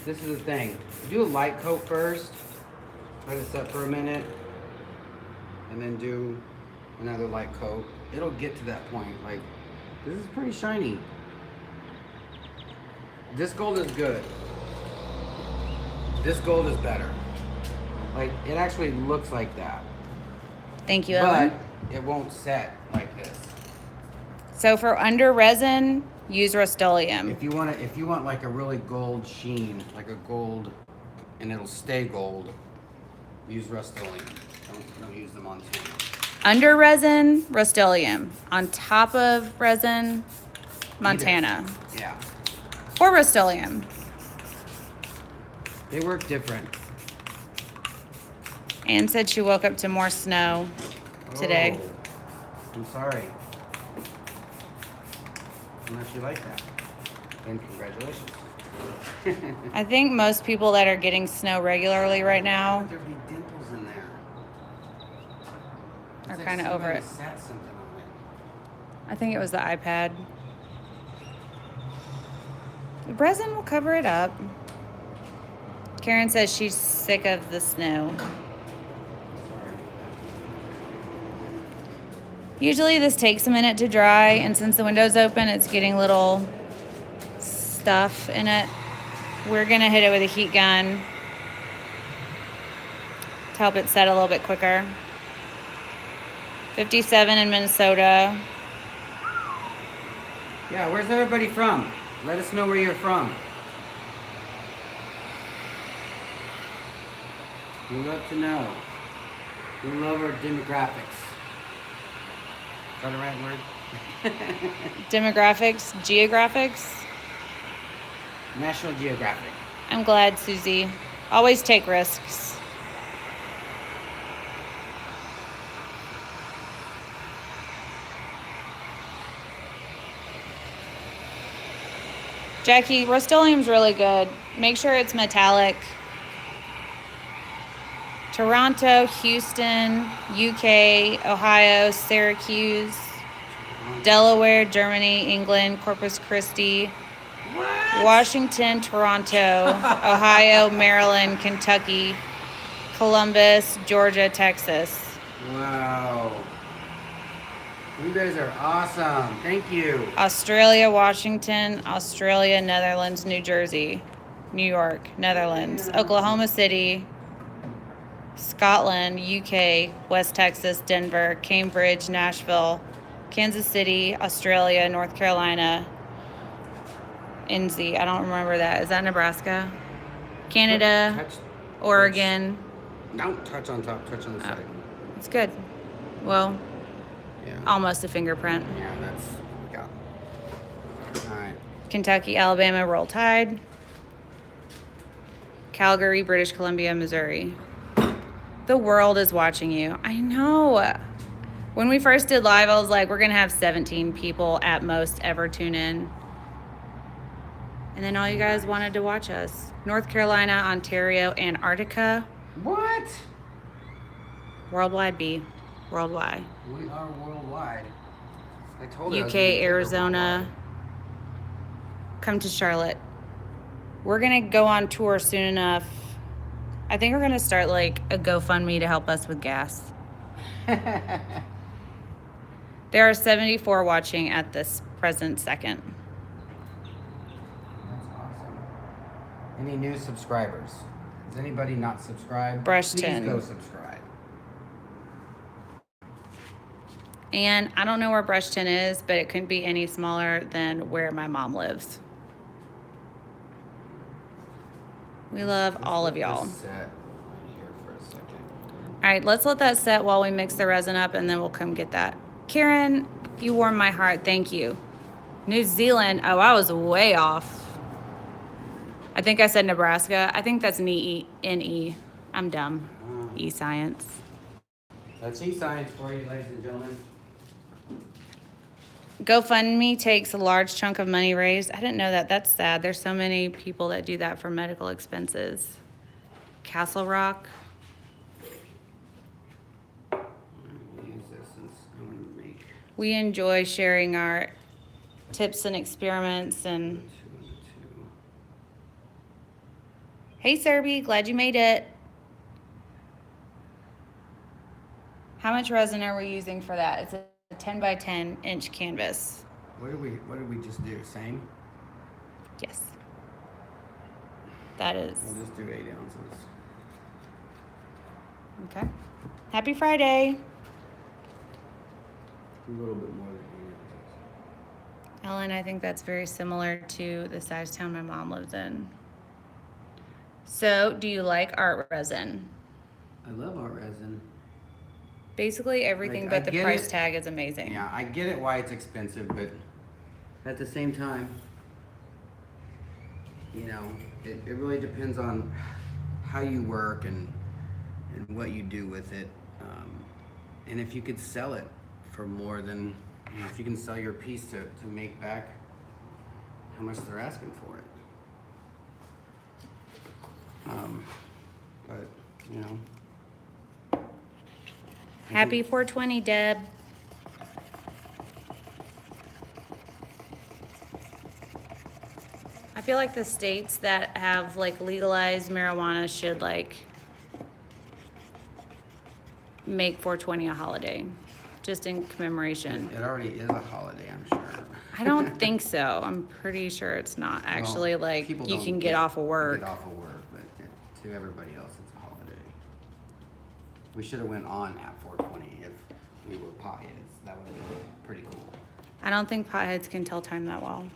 this is the thing. Do a light coat first. Let it set for a minute. And then do another light coat. It'll get to that point. Like, this is pretty shiny. This gold is good. This gold is better. Like, it actually looks like that. Thank you, Ellen. But it won't set like this. So for under resin, use Rust-Oleum. If you want like a really gold sheen, like a gold, and it'll stay gold, use Rust-Oleum. Don't use them on tin. Under resin, Rust-Oleum. On top of resin, Montana. Yeah. Or Rust-Oleum. They work different. Anne said she woke up to more snow today. Oh, I'm sorry. Unless you like that. Then congratulations. I think most people that are getting snow regularly right now There'd be dimples in there. are It's like kind of over it. somebody sat something on it. I think it was the iPad. The resin will cover it up. Karen says she's sick of the snow. Usually this takes a minute to dry, and since the window's open, it's getting little stuff in it. We're gonna hit it with a heat gun to help it set a little bit quicker. 57 in Minnesota. Yeah, where's everybody from? Let us know where you're from. We love to know. We love our demographics. Is that the right word? Demographics, geographics. National Geographic. I'm glad, Susie. Always take risks. Jackie, Rust-Oleum's really good. Make sure it's metallic. Toronto, Houston, UK, Ohio, Syracuse, Delaware, Germany, England, Corpus Christi, What? Washington, Toronto, Ohio, Maryland, Kentucky, Columbus, Georgia, Texas. Wow. You guys are awesome. Thank you. Australia, Washington, Australia, Netherlands, New Jersey, New York, Netherlands, Oklahoma City, Scotland, UK, West Texas, Denver, Cambridge, Nashville, Kansas City, Australia, North Carolina, NZ. I don't remember that. Is that Nebraska? Canada, Touch. Oregon. Don't touch on top, touch on the side. It's good. Well, Yeah. almost a fingerprint. Yeah, that's what we got. Alright. Kentucky, Alabama, Roll Tide. Calgary, British Columbia, Missouri. The world is watching you. I know. When we first did live, I was like, we're going to have 17 people at most ever tune in. And then all you guys wanted to watch us. North Carolina, Ontario, Antarctica. What? Worldwide B. Worldwide. We are worldwide. I told you. I was UK, gonna take her Arizona. worldwide. Come to Charlotte. We're going to go on tour soon enough. I think we're going to start like a GoFundMe to help us with gas. There are 74 watching at this present second. That's awesome. Any new subscribers? Is anybody not subscribed? Brush Please tin. go subscribe. And I don't know where Brushton is, but it couldn't be any smaller than where my mom lives. We love all of y'all. Just set right here for a second. All right, let's let that set while we mix the resin up, and then we'll come get that. Karen, you warmed my heart. Thank you. New Zealand. Oh, I was way off. I think I said Nebraska. I think that's N-E. I'm dumb. E-science. That's e-science for you, ladies and gentlemen. GoFundMe takes a large chunk of money raised. I didn't know that. That's sad. There's so many people that do that for medical expenses. Castle Rock. We'll use this since I'm gonna make. We enjoy sharing our tips and experiments. And Two and two. hey, Serby, glad you made it. How much resin are we using for that? It's a 10 by 10 inch canvas. What did we just do? Same? Yes. That is. We'll just do 8 ounces. Okay. Happy Friday. A little bit more than 8 ounces. Ellen, I think that's very similar to the size town my mom lives in. So, do you like art resin? I love art resin. Basically, everything Like, but the price tag is amazing. Yeah, I get it why it's expensive, but at the same time, you know, it really depends on how you work and what you do with it. And if you could sell it for more than, you know, if you can sell your piece to make back how much they're asking for it. But, you know. Happy 420, Deb. I feel like the states that have like legalized marijuana should like make 420 a holiday, just in commemoration. It already is a holiday, I'm sure. I don't think so. I'm pretty sure it's not actually. Well, like people you don't can get off of work. Get off of work, but to everybody else, it's a holiday. We should have went on at 420 if we were potheads. That would have been pretty cool. I don't think potheads can tell time that well,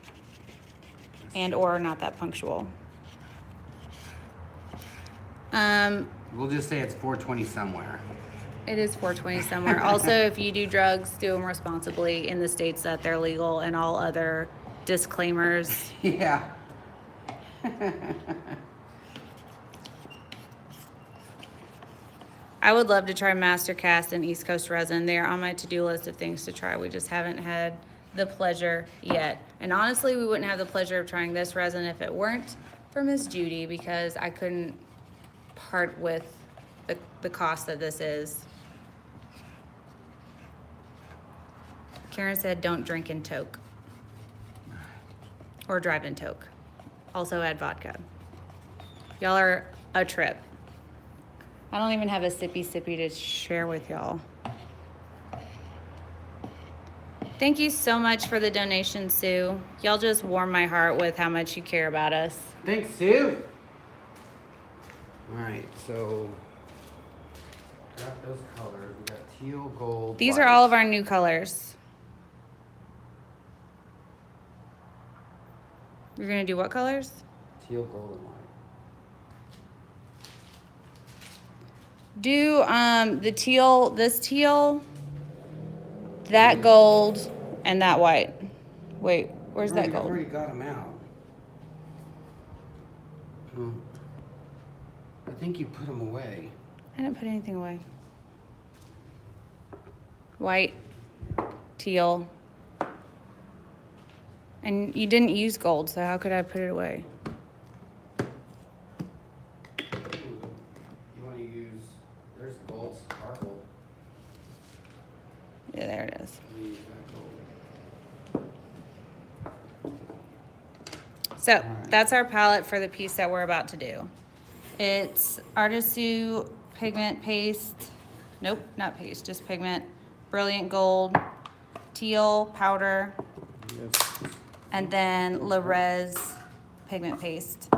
and or not that punctual. We'll just say it's 420 somewhere. It is 420 somewhere. Also, if you do drugs, do them responsibly in the states that they're legal, and all other disclaimers. Yeah. I would love to try Mastercast and East Coast Resin. They're on my to-do list of things to try. We just haven't had the pleasure yet. And honestly, we wouldn't have the pleasure of trying this resin if it weren't for Miss Judy, because I couldn't part with the cost that this is. Karen said, don't drink in toke. Or drive in toke. Also add vodka. Y'all are a trip. I don't even have a sippy to share with y'all. Thank you so much for the donation, Sue. Y'all just warm my heart with how much you care about us. Thanks, Sue. All right, so got those colors. We got teal, gold. These white. are all of our new colors. You're gonna do what colors? Teal, gold, and white. Do the teal, this teal, that gold, and that white. Wait, where's that I've gold? already got them out. Oh. I think you put them away. I didn't put anything away. White, teal. And you didn't use gold, so how could I put it away? You want to use, there's gold sparkle. Yeah, there it is. You use that gold. So that's our palette for the piece that we're about to do. It's Artisue Pigment Paste. Nope, not paste, just pigment. Brilliant Gold, Teal Powder, Yes. and then Le'Rez Pigment Paste.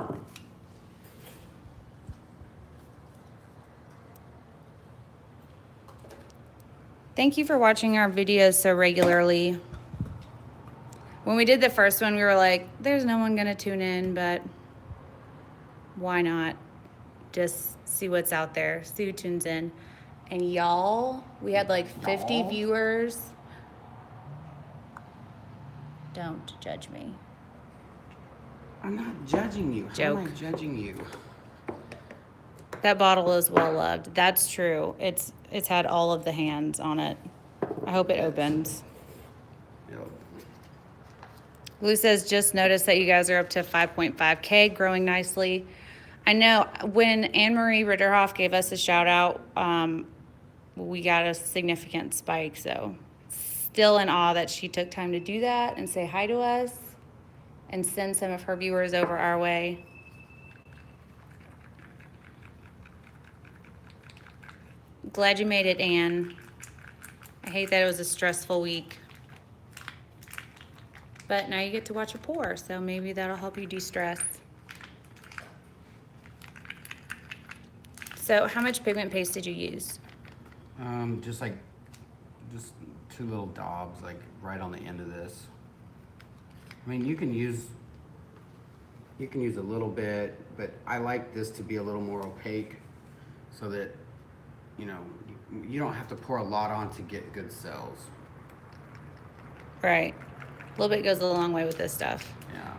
Thank you for watching our videos so regularly. When we did the first one, we were like, there's no one gonna tune in, but why not? Just see what's out there. See who tunes in. And y'all, we had like 50 viewers. Don't judge me. I'm not judging you. Joke. How am I judging you? That bottle is well loved. That's true. It's had all of the hands on it. I hope it opens. It'll- Lou says, just noticed that you guys are up to 5.5K, growing nicely. I know when Anne-Marie Ritterhoff gave us a shout out, we got a significant spike, so still in awe that she took time to do that and say hi to us and send some of her viewers over our way. Glad you made it, Anne. I hate that it was a stressful week. But now you get to watch her pour, so maybe that'll help you de-stress. So how much pigment paste did you use? Just 2 little daubs, like right on the end of this. I mean, you can use a little bit, but I like this to be a little more opaque so that, you know, you don't have to pour a lot on to get good cells. Right. A little bit goes a long way with this stuff. Yeah.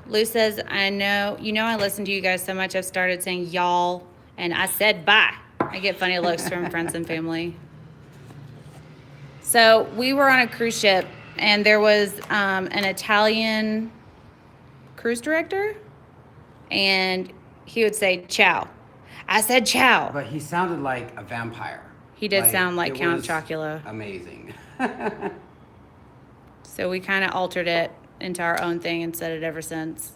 Lou says, I know I listen to you guys so much I've started saying y'all, and I said bye. I get funny looks from friends and family. So we were on a cruise ship, and there was an Italian cruise director, and he would say ciao. I said ciao. But he sounded like a vampire. He did sound like it Count was Chocula. Amazing. So we kind of altered it into our own thing and said it ever since.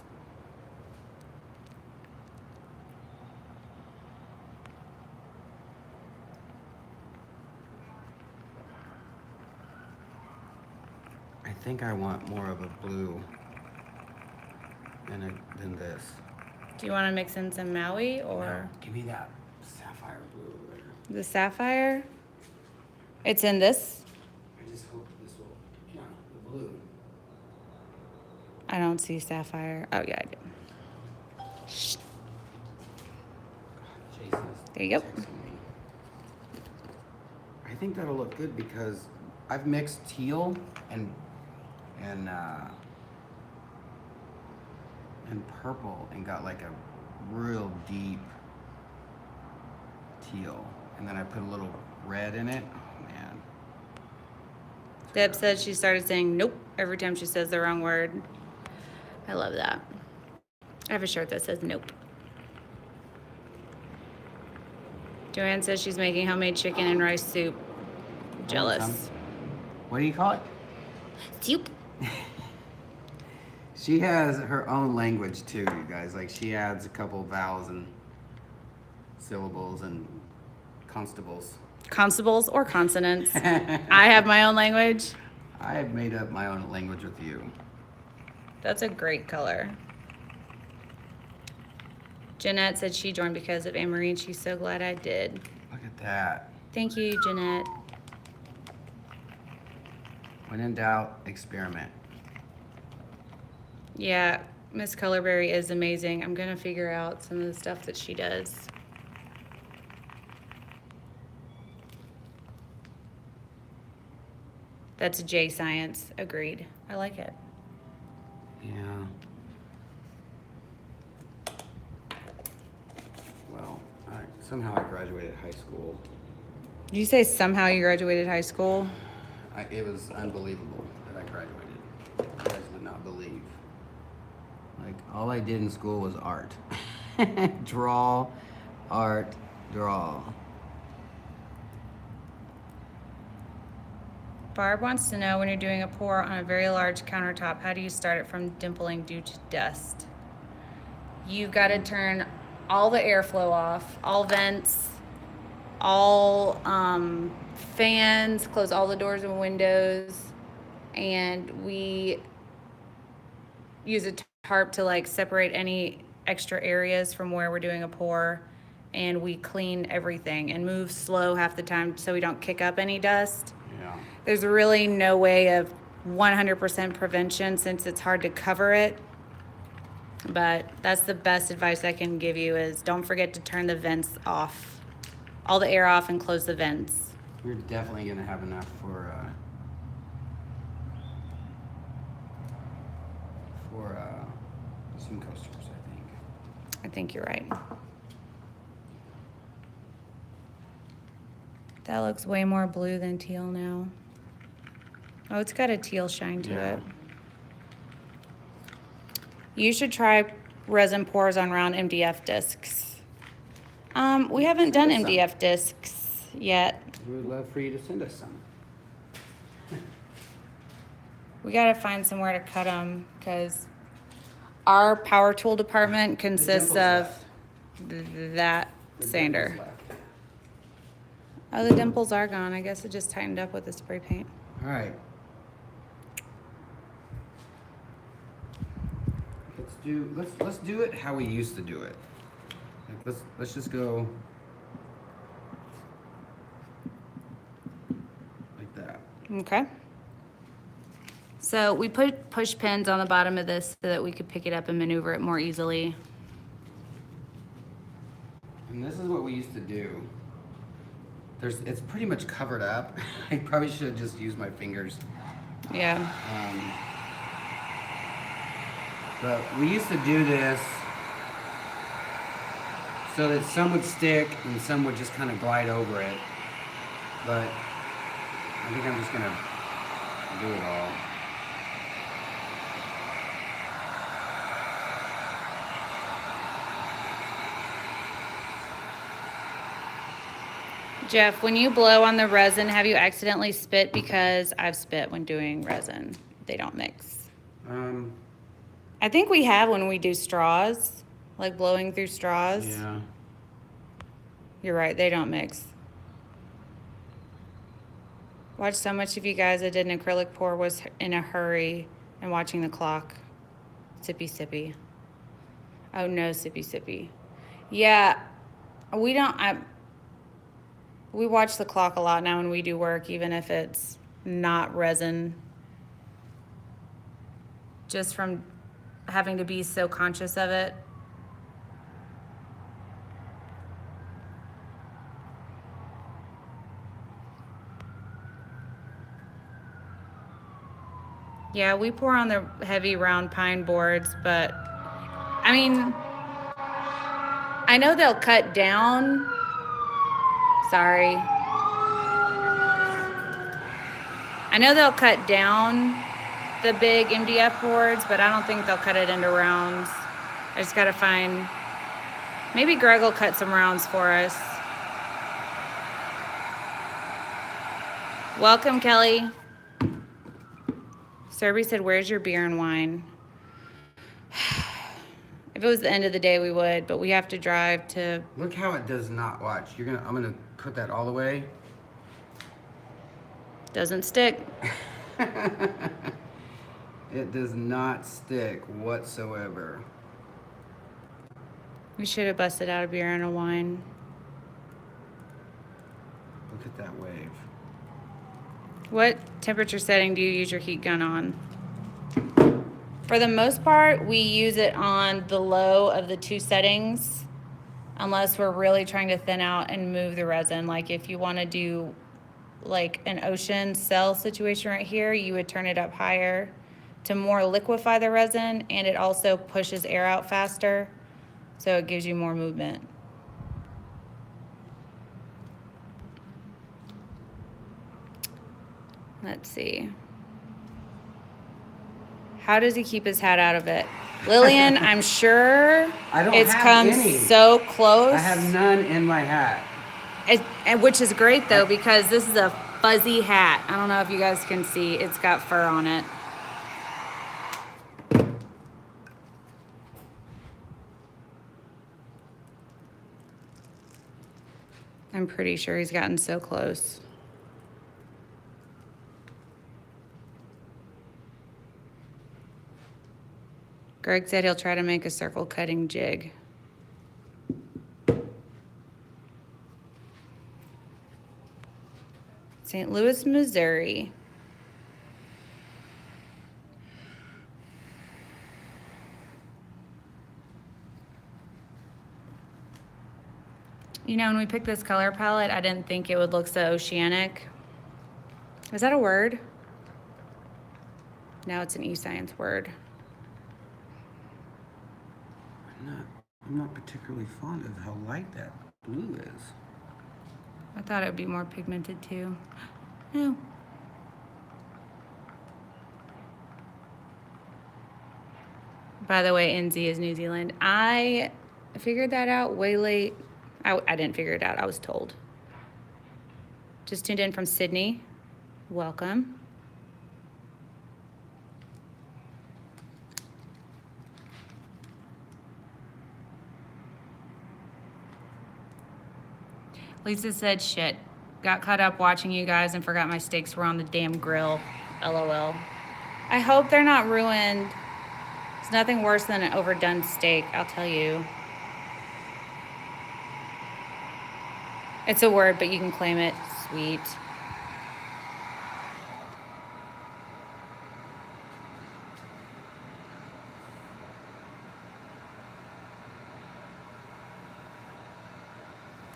I think I want more of a blue than this. Do you want to mix in some Maui or? No, give me that sapphire blue over there. The sapphire? It's in this? I just hope this will, yeah, the blue. I don't see sapphire. Oh, yeah, I do. Shh. Jason's There you go. texting me. I think that'll look good because I've mixed teal and purple and got like a real deep teal. And then I put a little red in it. Oh man. Deb said she started saying nope every time she says the wrong word. I love that. I have a shirt that says nope. Joanne says she's making homemade chicken and rice soup. Jealous. What do you call it? Soup. She has her own language too, you guys. Like she adds a couple vowels and syllables and constables. Constables or consonants. I have my own language. I have made up my own language with you. That's a great color. Jeanette said she joined because of Anne-Marie, and she's so glad I did. Look at that. Thank you, Jeanette. When in doubt, experiment. Yeah, Miss Colorberry is amazing. I'm going to figure out some of the stuff that she does. That's J Science. Agreed. I like it. Yeah. Well, somehow I graduated high school. Did you say somehow you graduated high school? It was unbelievable that I graduated. You guys would not believe. Like, all I did in school was art. Draw, art, draw. Barb wants to know, when you're doing a pour on a very large countertop, how do you start it from dimpling due to dust? You've got to turn all the airflow off, all vents, all fans, close all the doors and windows, and we use a tarp to like separate any extra areas from where we're doing a pour, and we clean everything and move slow half the time so we don't kick up any dust. Yeah. There's really no way of 100% prevention since it's hard to cover it. But that's the best advice I can give you is don't forget to turn the vents off, all the air off, and close the vents. We're definitely going to have enough for some coasters, I think. I think you're right. That looks way more blue than teal now. Oh, it's got a teal shine to it. You should try resin pours on round MDF discs. We haven't done MDF discs yet. We would love for you to send us some. We gotta find somewhere to cut them because our power tool department consists of that sander. Oh, the dimples are gone. I guess it just tightened up with the spray paint. All right. Let's do it how we used to do it. Like, let's just go like that. Okay. So we put push pins on the bottom of this so that we could pick it up and maneuver it more easily. And this is what we used to do. It's pretty much covered up. I probably should have just used my fingers. Yeah. But we used to do this so that some would stick and some would just kind of glide over it. But I think I'm just gonna do it all. Jeff, when you blow on the resin, have you accidentally spit? Because I've spit when doing resin. They don't mix. I think we have when we do straws, like blowing through straws. Yeah. You're right, they don't mix. Watch so much of you guys that did an acrylic pour was in a hurry and watching the clock. Sippy, sippy. Oh no, sippy, sippy. Yeah, we watch the clock a lot now when we do work, even if it's not resin. Just from having to be so conscious of it. Yeah, we pour on the heavy round pine boards, but I mean, I know they'll cut down. Sorry. I know they'll cut down the big MDF boards, but I don't think they'll cut it into rounds. I just gotta find, maybe Greg will cut some rounds for us. Welcome, Kelly. Serby said, where's your beer and wine? If it was the end of the day, we would, but we have to drive to... Look how it does not watch. I'm gonna put that all the way. Doesn't stick. It does not stick whatsoever. We should have busted out a beer and a wine. Look at that wave. What temperature setting do you use your heat gun on? For the most part, we use it on the low of the two settings, unless we're really trying to thin out and move the resin. Like if you want to do like an ocean cell situation right here, you would turn it up higher to more liquefy the resin, and it also pushes air out faster, so it gives you more movement. Let's see. How does he keep his hat out of it? Lillian, I'm sure it's come so close. I have none in my hat. Which is great though, because this is a fuzzy hat. I don't know if you guys can see, it's got fur on it. I'm pretty sure he's gotten so close. Greg said he'll try to make a circle cutting jig. St. Louis, Missouri. You know, when we picked this color palette, I didn't think it would look so oceanic. Is that a word? Now it's an e-science word. I'm not particularly fond of how light that blue is. I thought it would be more pigmented too. No. By the way, NZ is New Zealand. I figured that out way late. I didn't figure it out, I was told. Just tuned in from Sydney. Welcome. Lisa said, shit. Got caught up watching you guys and forgot my steaks were on the damn grill. LOL. I hope they're not ruined. It's nothing worse than an overdone steak, I'll tell you. It's a word, but you can claim it. Sweet.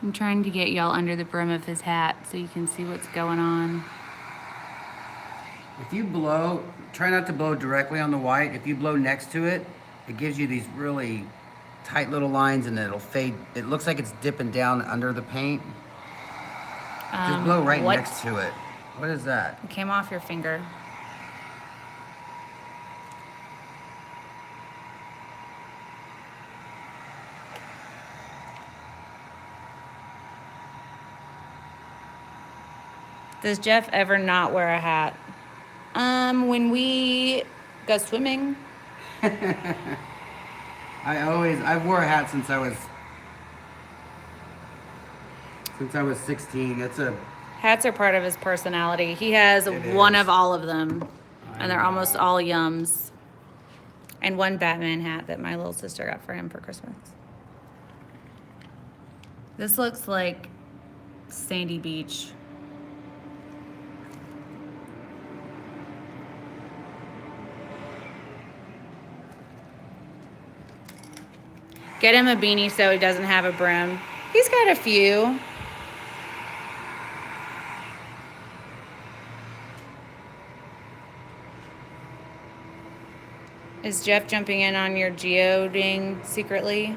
I'm trying to get y'all under the brim of his hat so you can see what's going on. If you blow, try not to blow directly on the white. If you blow next to it, it gives you these really tight little lines and it'll fade. It looks like it's dipping down under the paint. Just blow right next to it. What is that? It came off your finger. Does Jeff ever not wear a hat? When we go swimming. I wore a hat since I was 16. Hats are part of his personality. He has one of all of them, and they're almost all yums. And one Batman hat that my little sister got for him for Christmas. This looks like Sandy Beach. Get him a beanie so he doesn't have a brim. He's got a few. Is Jeff jumping in on your geoding secretly?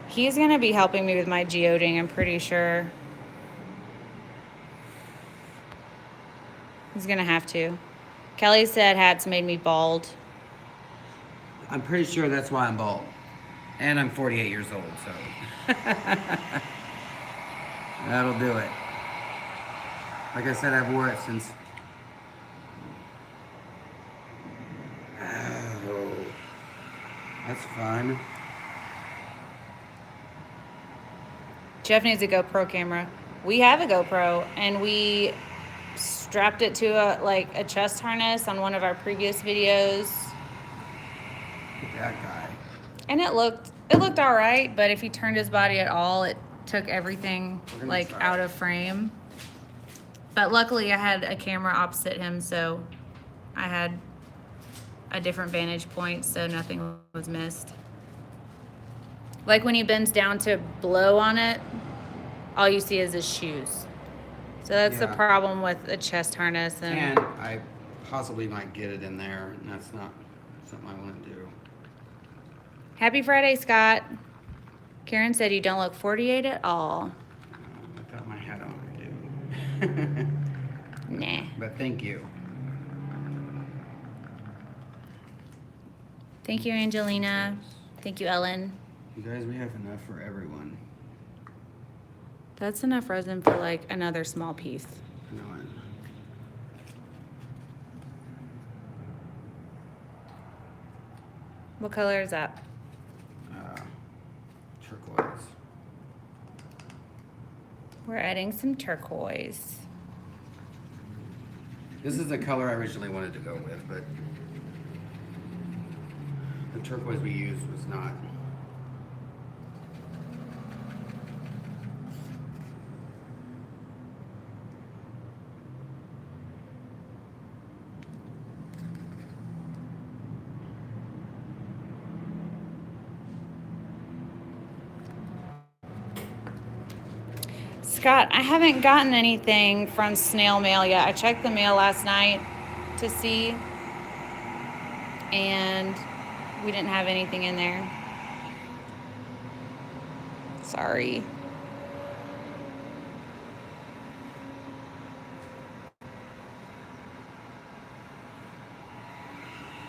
He's going to be helping me with my geoding, I'm pretty sure. He's going to have to. Kelly said hats made me bald. I'm pretty sure that's why I'm bald. And I'm 48 years old, so. That'll do it. Like I said, I've wore it since. Oh, that's fun. Jeff needs a GoPro camera. We have a GoPro, and we strapped it to a chest harness on one of our previous videos. That guy. And it looked all right, but if he turned his body at all, it took everything out of frame. But luckily I had a camera opposite him, so I had a different vantage point, so nothing was missed. Like when he bends down to blow on it, all you see is his shoes. So that's the problem with a chest harness. And I possibly might get it in there, and that's not something I want to do. Happy Friday, Scott. Karen said you don't look 48 at all. I got my hat on, I do. Nah. But thank you. Thank you, Angelina. Thank you, Ellen. You guys, we have enough for everyone. That's enough resin for another small piece. No, What color is that? Turquoise. We're adding some turquoise. This is the color I originally wanted to go with, but the turquoise we used was not. Scott, I haven't gotten anything from snail mail yet. I checked the mail last night to see, and we didn't have anything in there. Sorry.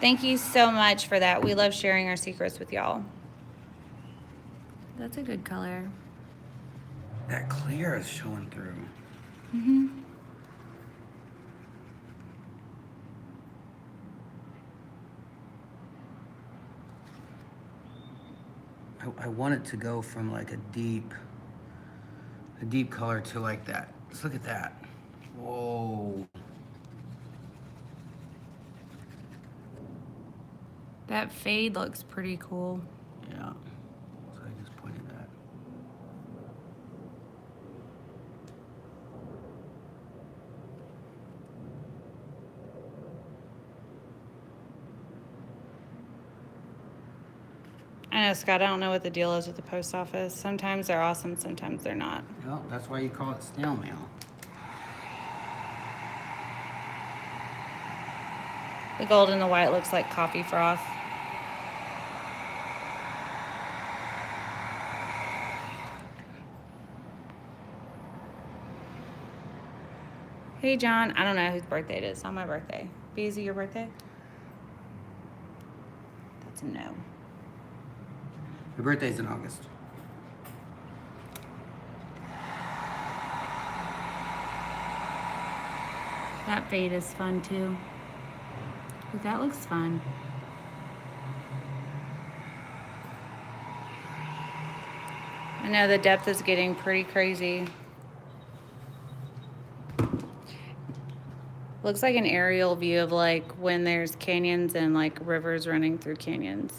Thank you so much for that. We love sharing our secrets with y'all. That's a good color. That clear is showing through. Mm-hmm. I want it to go from like a deep a deep color to like that. Let's look at that. Whoa. That fade looks pretty cool. Yeah. So I just pointed that. I know, Scott, I don't know what the deal is with the post office. Sometimes they're awesome, sometimes they're not. Well, that's why you call it snail mail. The gold and the white looks like coffee froth. Hey, John. I don't know whose birthday it is. It's not my birthday. B, is it your birthday? That's a no. Your birthday's in August. That fade is fun, too. Ooh, that looks fun. I know the depth is getting pretty crazy. Looks like an aerial view of like when there's canyons and like rivers running through canyons.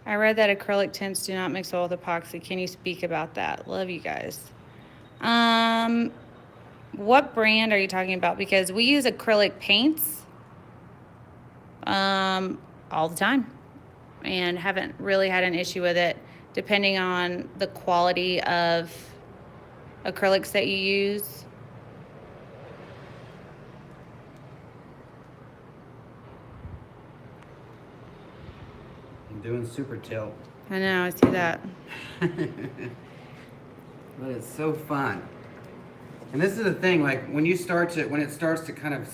I read that acrylic tints do not mix well with epoxy. Can you speak about that? Love you guys. What brand are you talking about? Because we use acrylic paints all the time and haven't really had an issue with it, depending on the quality of acrylics that you use. I'm doing super tilt. I know, I see that. But it's so fun. And this is the thing, like when it starts to kind of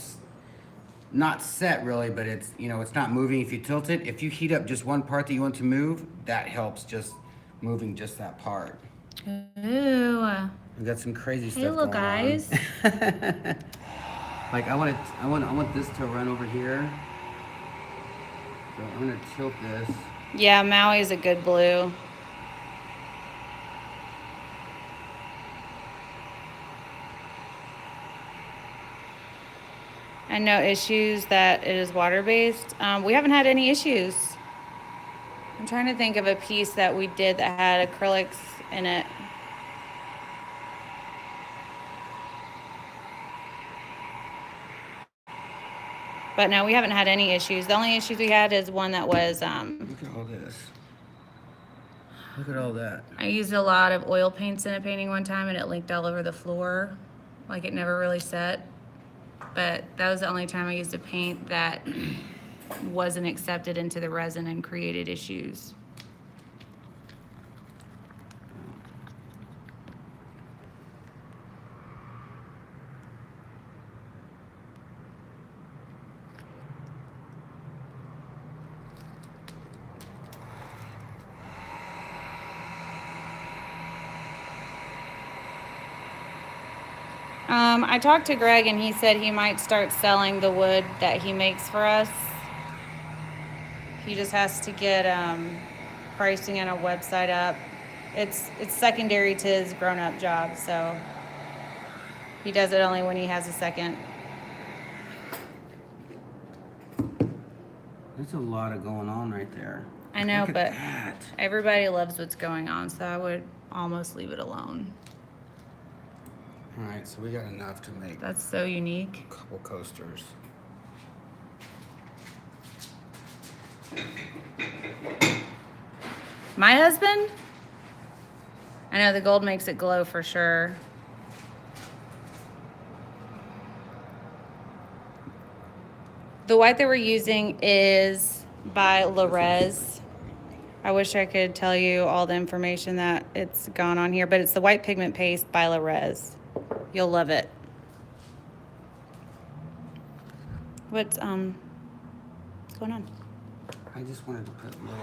not set really, but it's, you know, it's not moving. If you tilt it, if you heat up just one part that you want to move, that helps just moving just that part. Ooh. We got some crazy stuff Hey, little going guys. on. Like I want this to run over here. So I'm gonna tilt this. Yeah, Maui is a good blue. And no issues that it is water-based. We haven't had any issues. I'm trying to think of a piece that we did that had acrylics in it. But no, we haven't had any issues. The only issues we had is one that was, Look at all this. Look at all that. I used a lot of oil paints in a painting one time and it leaked all over the floor. Like it never really set. But that was the only time I used a paint that wasn't accepted into the resin and created issues. I talked to Greg and he said he might start selling the wood that he makes for us. He just has to get pricing and a website up. It's secondary to his grown-up job, so he does it only when he has a second. There's a lot of going on right there. I know, Look at but that. everybody loves what's going on, so I would almost leave it alone. All right, so we got enough to make That's so unique. a couple coasters. My husband? I know the gold makes it glow for sure. The white that we're using is by Le'Rez. I wish I could tell you all the information that it's gone on here, but it's the white pigment paste by Le'Rez. You'll love it. What's going on? I just wanted to put a little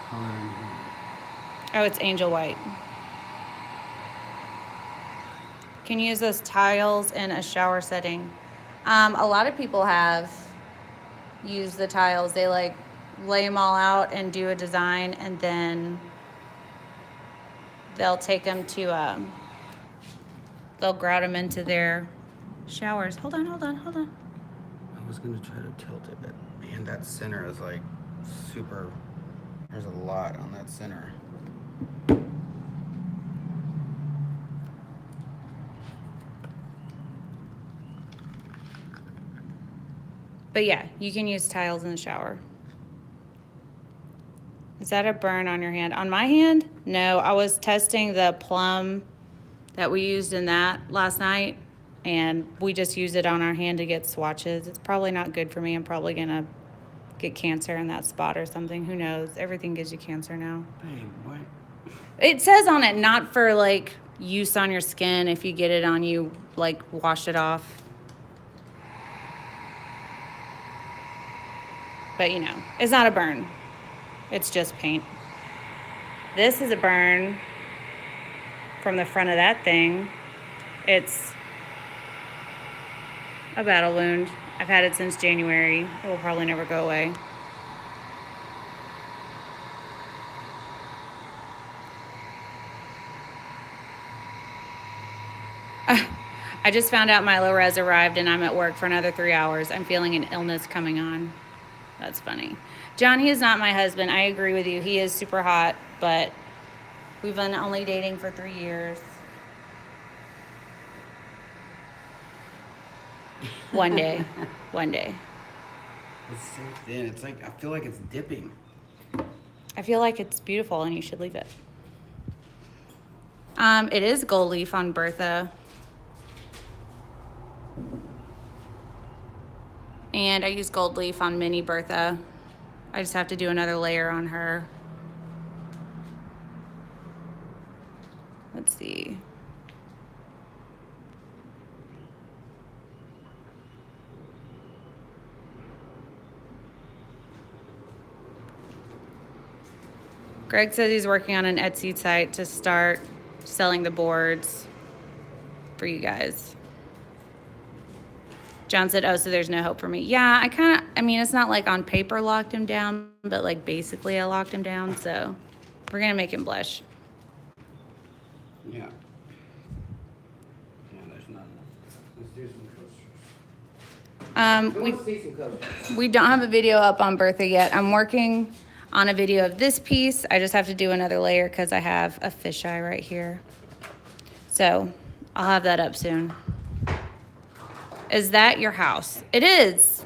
color in here. Oh, it's angel white. Can you use those tiles in a shower setting? A lot of people have used the tiles. They like lay them all out and do a design, and then they'll take them to, they'll grout them into their showers. Hold on. I was gonna try to tilt it, but man, that center is like super. There's a lot on that center. But yeah, you can use tiles in the shower. Is that a burn on your hand? On my hand? No, I was testing the plum that we used in that last night, and we just used it on our hand to get swatches. It's probably not good for me. I'm probably gonna get cancer in that spot or something. Who knows? Everything gives you cancer now. Babe, what? It says on it not for like use on your skin. If you get it on you, like wash it off. But you know, it's not a burn. It's just paint. This is a burn from the front of that thing. It's a battle wound. I've had it since January. It will probably never go away. I just found out my Le'Rez arrived and I'm at work for another 3 hours. I'm feeling an illness coming on. That's funny. John, he is not my husband. I agree with you. He is super hot, but we've been only dating for 3 years. One day. It's so thin. It's like I feel like it's dipping. I feel like it's beautiful and you should leave it. It is gold leaf on Bertha. And I use gold leaf on mini Bertha. I just have to do another layer on her. Let's see. Greg says he's working on an Etsy site to start selling the boards for you guys. John said, oh, so there's no hope for me. Yeah, I mean, it's not like on paper locked him down, but like basically I locked him down, so we're gonna make him blush. Yeah. Yeah, there's none. Let's do some coasters. Let's see some coasters. We don't have a video up on Bertha yet. I'm working on a video of this piece. I just have to do another layer because I have a fisheye right here. So I'll have that up soon. Is that your house? It is.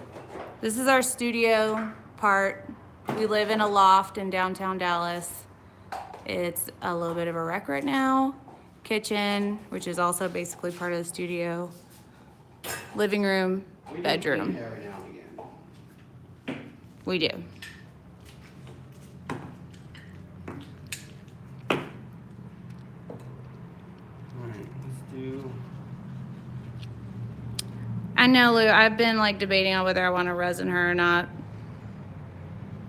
This is our studio part. We live in a loft in downtown Dallas. It's a little bit of a wreck right now. Kitchen, which is also basically part of the studio. Living room, bedroom. Every now and again. We do. Alright, let's do. I know, Lou, I've been like debating on whether I want to resin her or not.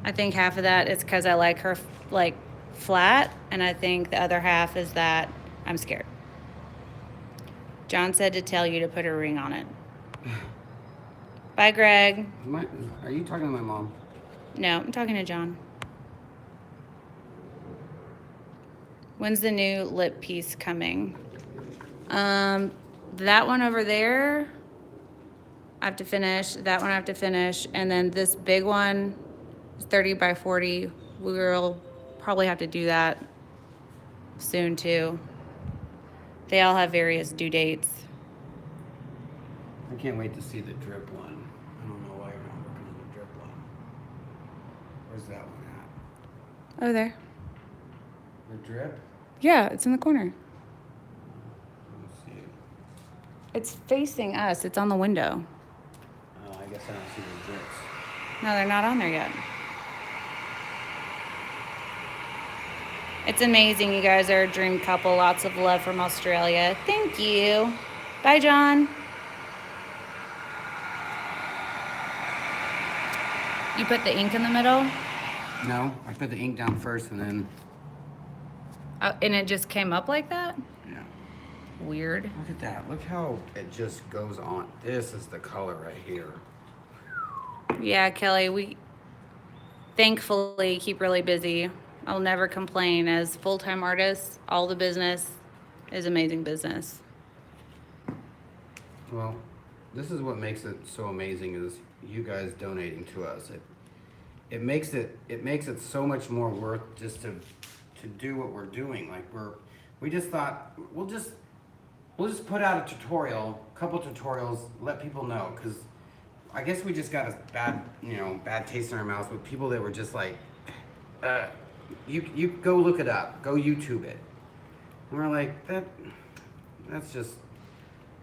I think half of that is because I like her like flat, and I think the other half is that I'm scared. John said to tell you to put a ring on it. Bye, Greg. Are you talking to my mom? No, I'm talking to John. When's the new lip piece coming? That one over there, I have to finish. That one I have to finish. And then this big one is 30 by 40. We will probably have to do that soon too. They all have various due dates. I can't wait to see the drip one. I don't know why you're not working on the drip one. Where's that one at? Oh, there. The drip? Yeah, it's in the corner. Let's see it. It's facing us. It's on the window. Oh, I guess I don't see the drips. No, they're not on there yet. It's amazing. You guys are a dream couple. Lots of love from Australia. Thank you. Bye, John. You put the ink in the middle? No, I put the ink down first and then. And it just came up like that? Yeah. weird. Look at that. Look how it just goes on. This is the color right here. Yeah, Kelly, we thankfully keep really busy. I'll never complain. As full-time artists, all the business is amazing business. Well, this is what makes it so amazing is you guys donating to us. It makes it so much more worth just to do what we're doing. Like we just thought we'll just put out a tutorial, a couple tutorials, let people know, because I guess we just got a bad taste in our mouths with people that were just like, you go look it up, go YouTube it. And we're like, that's just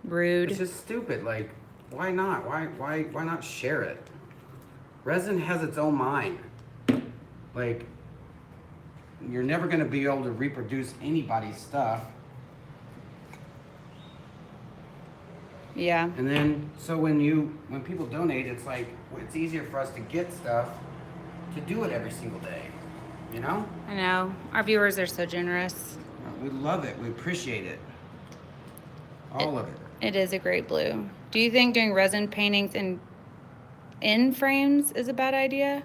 Rude. It's just stupid. Like, why not? Why not share it? Resin has its own mind. Like, you're never gonna be able to reproduce anybody's stuff. Yeah. And then, so when people donate, it's like, it's easier for us to get stuff to do it every single day. You know? I know. Our viewers are so generous. We love it. We appreciate it. All of it. It is a great blue. Do you think doing resin paintings in frames is a bad idea?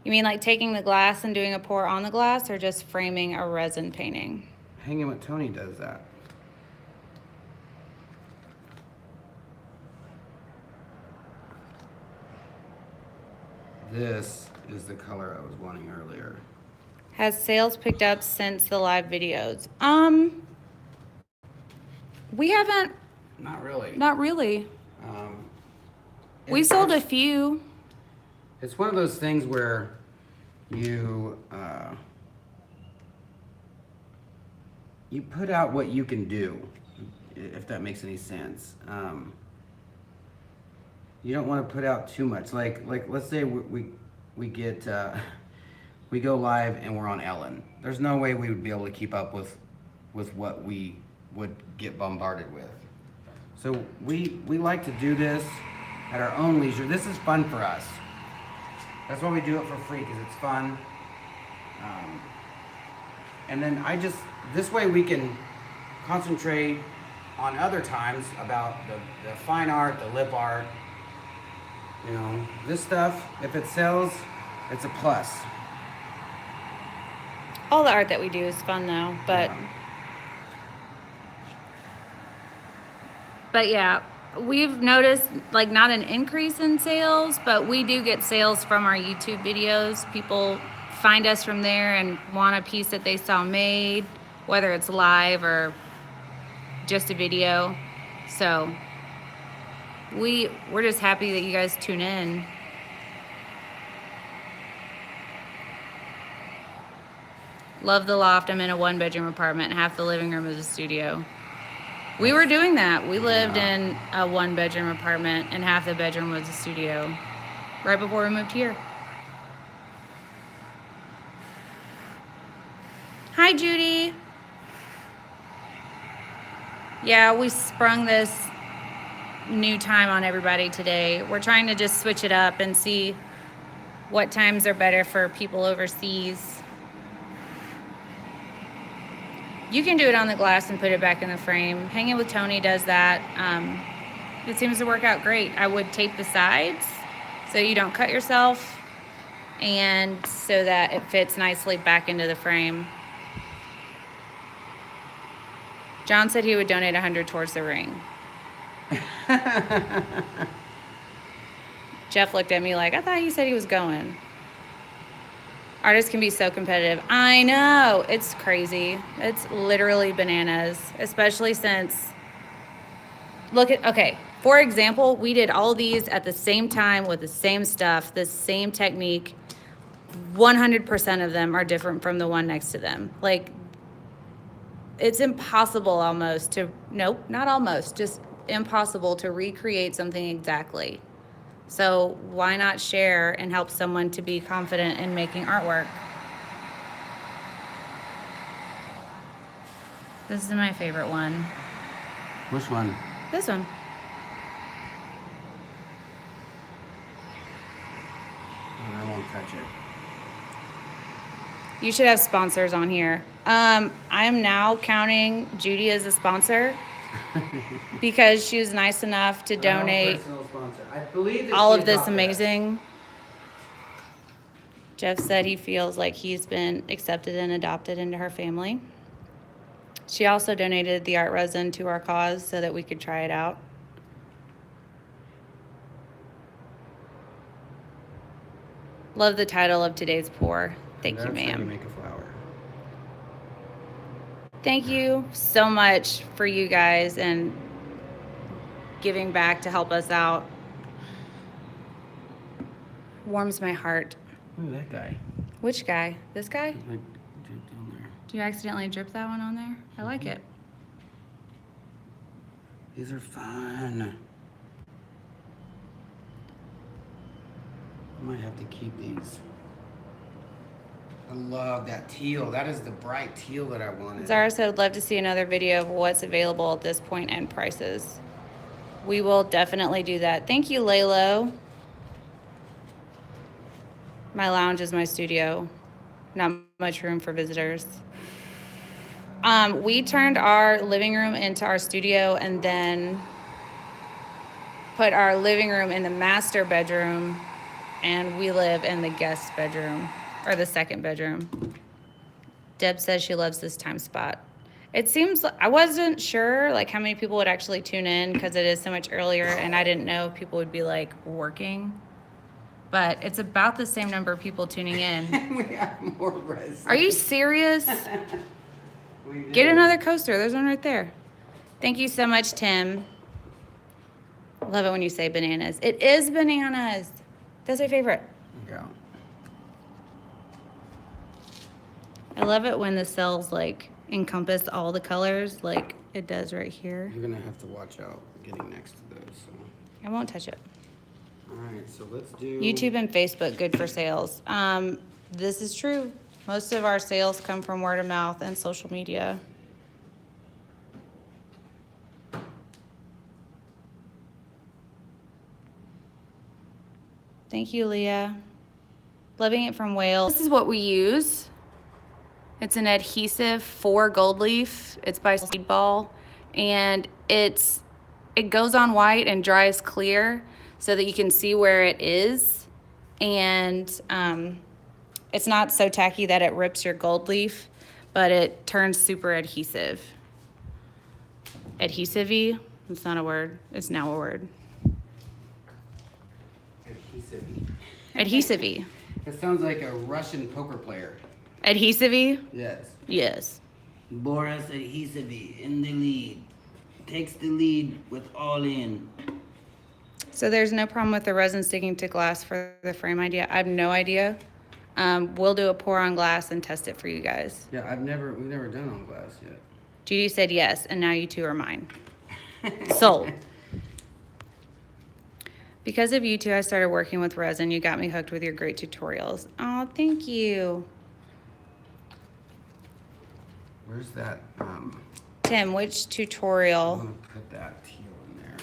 You mean like taking the glass and doing a pour on the glass, or just framing a resin painting? Hanging with Tony does that. This is the color I was wanting earlier. Has sales picked up since the live videos? We haven't. Not really. Not really. We It's- sold a it's- few. It's one of those things where you put out what you can do, if that makes any sense. You don't want to put out too much. Like let's say we get we go live and we're on Ellen. There's no way we would be able to keep up with what we would get bombarded with. So we like to do this at our own leisure. This is fun for us. That's why we do it for free, because it's fun. And then this way we can concentrate on other times about the fine art, the lip art. You know, this stuff, if it sells, it's a plus. All the art that we do is fun though, but Yeah. But yeah, we've noticed like not an increase in sales, but we do get sales from our YouTube videos. People find us from there and want a piece that they saw made, whether it's live or just a video. So we're just happy that you guys tune in. Love the loft. I'm in a 1-bedroom apartment. Half the living room is a studio. We were doing that. We lived in a 1-bedroom apartment and half the bedroom was a studio right before we moved here. Hi, Judy. Yeah, we sprung this new time on everybody today. We're trying to just switch it up and see what times are better for people overseas. You can do it on the glass and put it back in the frame. Hanging with Tony does that. It seems to work out great. I would tape the sides so you don't cut yourself and so that it fits nicely back into the frame. John said he would donate 100 towards the ring. Jeff looked at me like, I thought he said he was going. Artists can be so competitive. I know, it's crazy. It's literally bananas, especially since, okay, for example, we did all these at the same time with the same stuff, the same technique. 100% of them are different from the one next to them. Like, it's impossible almost to, nope, not almost, just impossible to recreate something exactly. So why not share and help someone to be confident in making artwork? This is my favorite one. Which one? This one. I won't touch it. You should have sponsors on here. I am now counting Judy as a sponsor because she was nice enough to donate Personal sponsor. I believe that all she of this adopted us. amazing. Jeff said he feels like he's been accepted and adopted into her family. She also donated the art resin to our cause so that we could try it out. Love the title of today's pour. Thank you, That's how you ma'am. make a flower. Thank you so much for you guys and giving back to help us out. Warms my heart. Look at that guy. Which guy? This guy? Like, down there. Do you accidentally drip that one on there? I like it. These are fun. I might have to keep these. I love that teal. That is the bright teal that I wanted. Zara said, I'd love to see another video of what's available at this point and prices. We will definitely do that. Thank you, Laylo. My lounge is my studio. Not much room for visitors. We turned our living room into our studio and then put our living room in the master bedroom, and we live in the guest bedroom, or the second bedroom. Deb says she loves this time spot. It seems, I wasn't sure like how many people would actually tune in because it is so much earlier, and I didn't know if people would be like working. But it's about the same number of people tuning in. We have more resin. Are you serious? We do. Get another coaster. There's one right there. Thank you so much, Tim. Love it when you say bananas. It is bananas. That's my favorite. Yeah. I love it when the cells like encompass all the colors like it does right here. You're gonna have to watch out getting next to those. So. I won't touch it. All right, so let's do YouTube and Facebook, good for sales. This is true. Most of our sales come from word of mouth and social media. Thank you, Leah. Loving it from Wales. This is what we use. It's an adhesive for gold leaf. It's by Speedball, and it goes on white and dries clear so that you can see where it is. And it's not so tacky that it rips your gold leaf, but it turns super adhesive. Adhesive-y? It's not a word. It's now a word. adhesive. Adhesive-y. It sounds like a Russian poker player. Adhesive-y? Yes. Yes. Boris Adhesive in the lead. Takes the lead with all in. So there's no problem with the resin sticking to glass for the frame idea. I have no idea. We'll do a pour on glass and test it for you guys. Yeah, we've never done on glass yet. Judy said yes, and now you two are mine. Sold. Because of you two, I started working with resin. You got me hooked with your great tutorials. Oh, thank you. Where's that? Tim, which I'm tutorial? gonna put that teal in there.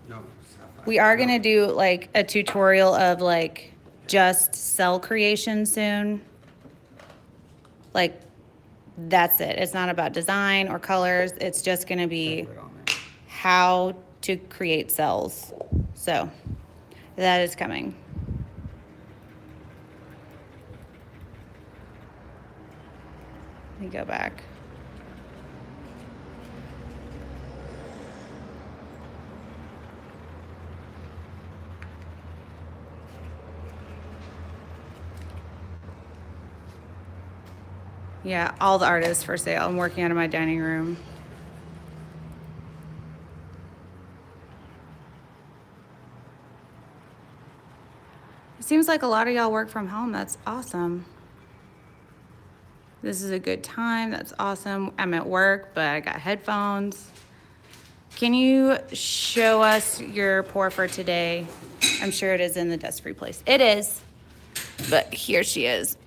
No, sapphire. We are gonna do like a tutorial of like just cell creation soon. Like, that's it. It's not about design or colors. It's just gonna be Put it on there. how to create cells. So that is coming. Let me go back. Yeah, all the art is for sale. I'm working out of my dining room. It seems like a lot of y'all work from home. That's awesome. This is a good time. That's awesome. I'm at work, but I got headphones. Can you show us your pour for today? I'm sure it is in the dust-free place. It is, but here she is.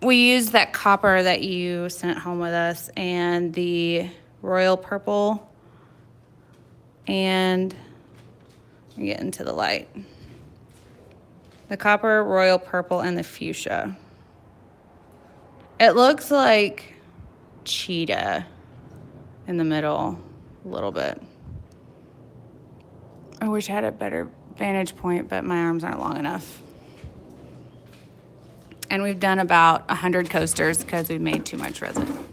We used that copper that you sent home with us and the royal purple, and get into the light. The copper, royal purple, and the fuchsia. It looks like cheetah in the middle a little bit. I wish I had a better vantage point, but my arms aren't long enough. And we've done about 100 coasters because we've made too much resin.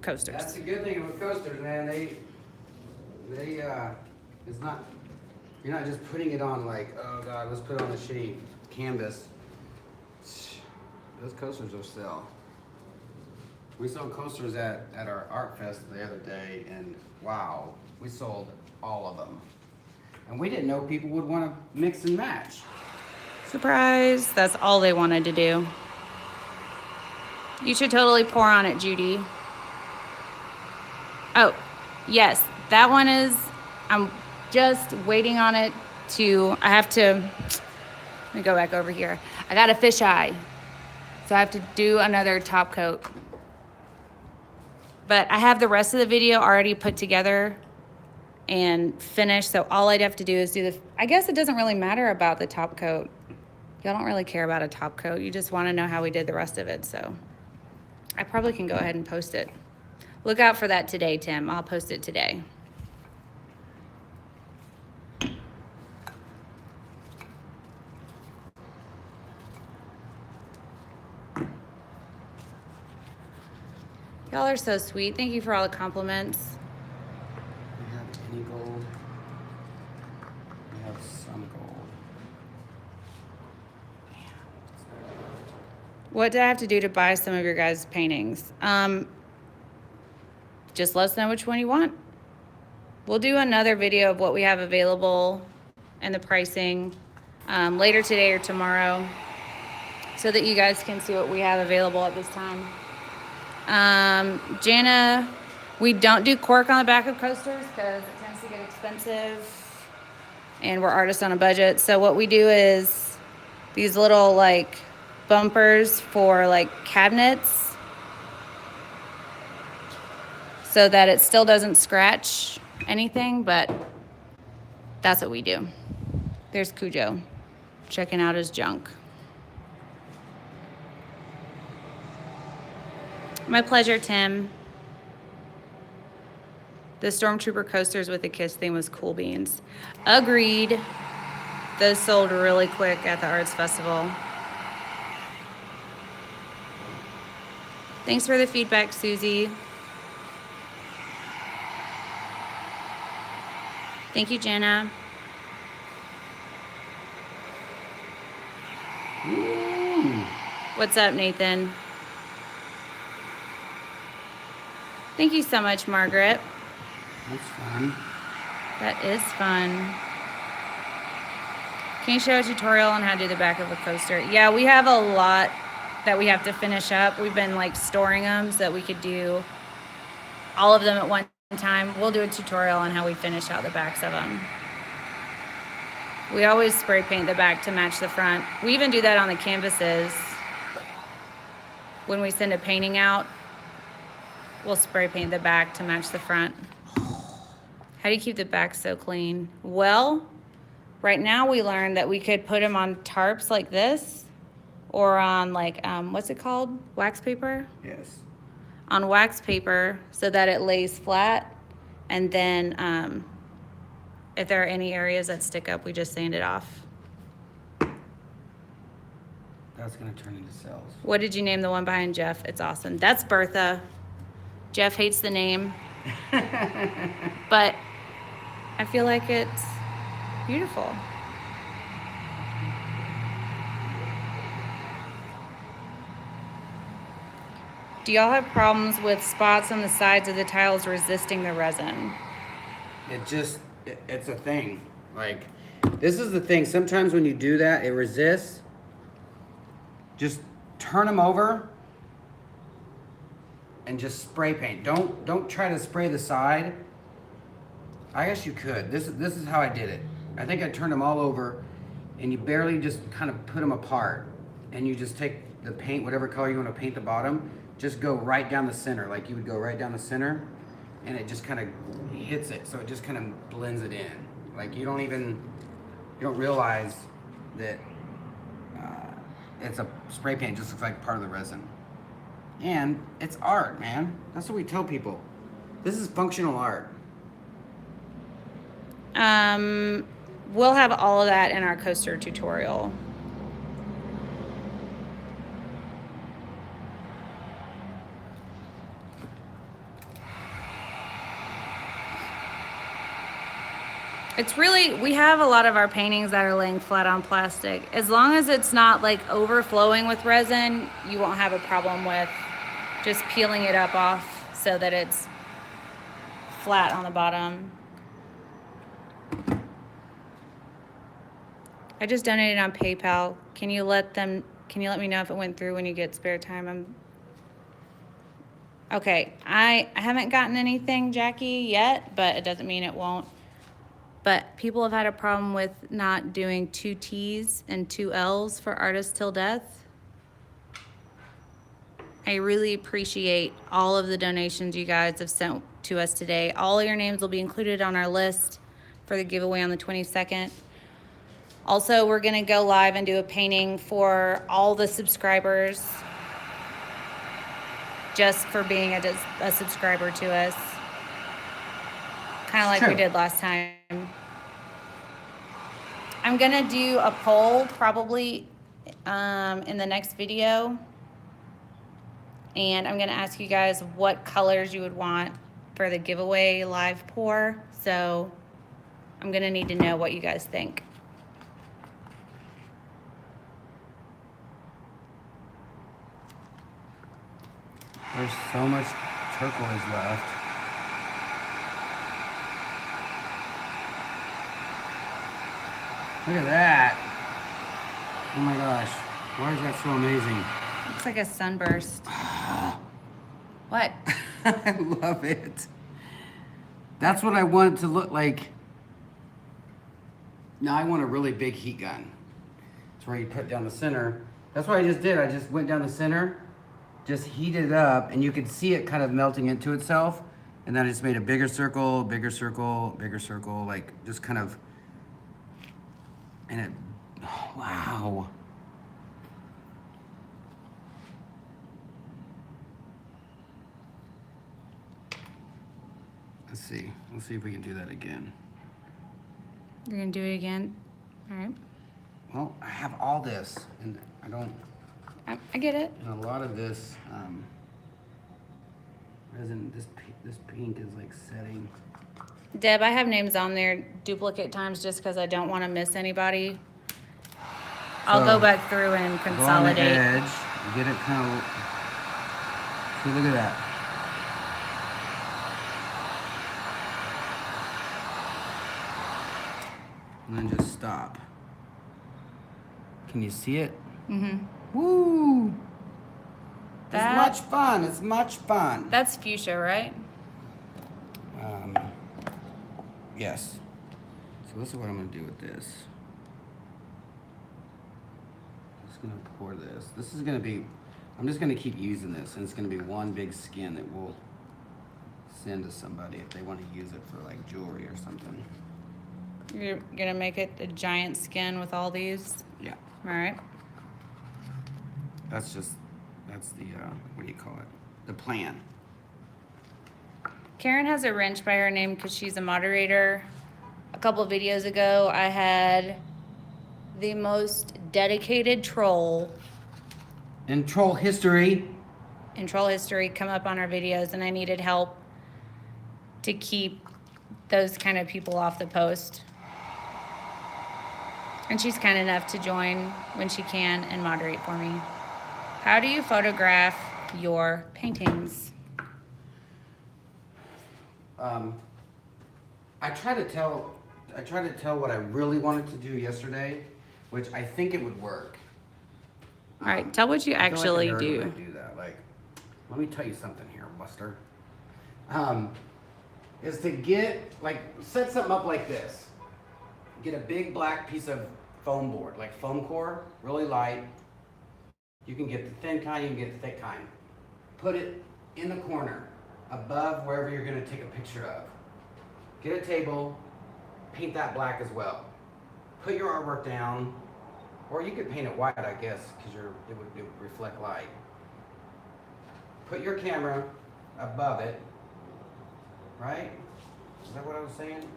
Coasters. That's the good thing with coasters, man. It's not, you're not just putting it on like, oh God, let's put it on a shitty canvas. Those coasters will sell. We sold coasters at our art fest the other day, and wow, we sold all of them. And we didn't know people would want to mix and match. Surprise, that's all they wanted to do. You should totally pour on it, Judy. Oh, yes, that one is, I'm just waiting on it to, let me go back over here. I got a fisheye, so I have to do another top coat. But I have the rest of the video already put together and finished, so all I'd have to do is do I guess it doesn't really matter about the top coat. Y'all don't really care about a top coat. You just want to know how we did the rest of it, so I probably can go ahead and post it. Look out for that today, Tim. I'll post it today. Y'all are so sweet. Thank you for all the compliments. We have any gold. We have some gold. What do I have to do to buy some of your guys' paintings? Just let us know which one you want. We'll do another video of what we have available and the pricing later today or tomorrow so that you guys can see what we have available at this time. Jana, we don't do cork on the back of coasters because it tends to get expensive and we're artists on a budget. So what we do is these little like bumpers for like cabinets so that it still doesn't scratch anything, but that's what we do. There's Cujo checking out his junk. My pleasure, Tim. The Stormtrooper coasters with the Kiss theme was cool beans. Agreed. Those sold really quick at the Arts Festival. Thanks for the feedback, Susie. Thank you, Jenna. Ooh. What's up, Nathan? Thank you so much, Margaret. That's fun. That is fun. Can you show a tutorial on how to do the back of a coaster? Yeah, we have a lot that we have to finish up. We've been like storing them so that we could do all of them at one time. We'll do a tutorial on how we finish out the backs of them. We always spray paint the back to match the front. We even do that on the canvases. When we send a painting out, we'll spray paint the back to match the front. How do you keep the back so clean? Well, right now we learned that we could put them on tarps like this or on like, what's it called? Wax paper? Yes. On wax paper so that it lays flat. And then if there are any areas that stick up, we just sand it off. That's gonna turn into cells. What did you name the one behind Jeff? It's awesome. That's Bertha. Jeff hates the name, but I feel like it's beautiful. Do y'all have problems with spots on the sides of the tiles resisting the resin? It's a thing. Like, this is the thing. Sometimes when you do that, it resists. Just turn them over and just spray paint. Don't try to spray the side. I guess you could. This is how I did it. I think I turned them all over, and you barely just kind of put them apart, and you just take the paint, whatever color you want to paint the bottom, just go right down the center, like you would go right down the center, and it just kind of hits it, so it just kind of blends it in. Like you don't even You don't realize that it's a spray paint. It just looks like part of the resin. And it's art, man. That's what we tell people. This is functional art. We'll have all of that in our coaster tutorial. It's really, we have a lot of our paintings that are laying flat on plastic. As long as it's not like overflowing with resin, you won't have a problem with just peeling it up off so that it's flat on the bottom. I just donated on PayPal. Can you let me know if it went through when you get spare time? Okay, I haven't gotten anything, Jackie, yet, but it doesn't mean it won't. But people have had a problem with not doing 2 T's and 2 L's for Artists Till Death. I really appreciate all of the donations you guys have sent to us today. All of your names will be included on our list for the giveaway on the 22nd. Also, we're gonna go live and do a painting for all the subscribers, just for being a subscriber to us. Kind of like we did last time. I'm gonna do a poll probably in the next video. And I'm gonna ask you guys what colors you would want for the giveaway live pour. So I'm gonna need to know what you guys think. There's so much turquoise left. Look at that. Oh my gosh. Why is that so amazing? Looks like a sunburst. What? I love it. That's what I want it to look like. Now I want a really big heat gun. It's where you put down the center. That's what I just did. I just went down the center, just heated it up, and you could see it kind of melting into itself. And then I just made a bigger circle, bigger circle, bigger circle, like just kind of, and it, oh, wow. Let's see. Let's see if we can do that again. You're gonna do it again? All right. Well, I have all this, and I don't. I get it. And a lot of this resin, this pink is like setting. Deb, I have names on there duplicate times just because I don't want to miss anybody. I'll go back through and consolidate. Go on the edge, get it kind of. See, look at that. And then just stop. Can you see it? Mm-hmm. Woo! It's much fun. It's much fun. That's fuchsia, right? Yes. So this is what I'm gonna do with this. I'm just gonna pour this. This is gonna be, I'm just gonna keep using this, and it's gonna be one big skin that we'll send to somebody if they want to use it for like jewelry or something. You're gonna make it a giant skin with all these? Yeah. All right. That's the, what do you call it? The plan. Karen has a wrench by her name because she's a moderator. A couple of videos ago, I had the most dedicated troll In troll history. in troll history come up on our videos, and I needed help to keep those kind of people off the post. And she's kind enough to join when she can and moderate for me. How do you photograph your paintings? I tried to tell what I really wanted to do yesterday, which I think it would work. All right, tell what you I feel actually like a nerd do. when I do that. Like, let me tell you something here, Buster. Is to get, like, set something up like this. Get a big black piece of foam board, like foam core, really light. You can get the thin kind, you can get the thick kind. Put it in the corner, above wherever you're gonna take a picture of. Get a table, paint that black as well. put your artwork down, or you could paint it white, I guess, because it would reflect light. Put your camera above it, right? Is that what I was saying?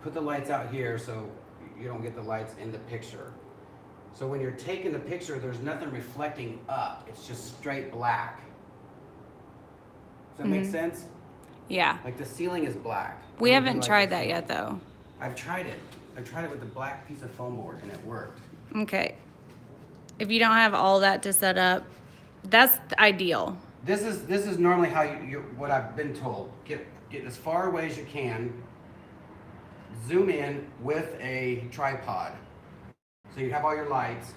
Put the lights out here so you don't get the lights in the picture. So when you're taking the picture, there's nothing reflecting up. It's just straight black. Does that make sense? Yeah. Like the ceiling is black. We haven't Like tried this. that yet, though. I've tried it. I tried it with the black piece of foam board and it worked. Okay. If you don't have all that to set up, that's ideal. This is normally how what I've been told. Get as far away as you can. Zoom in with a tripod. So you have all your lights.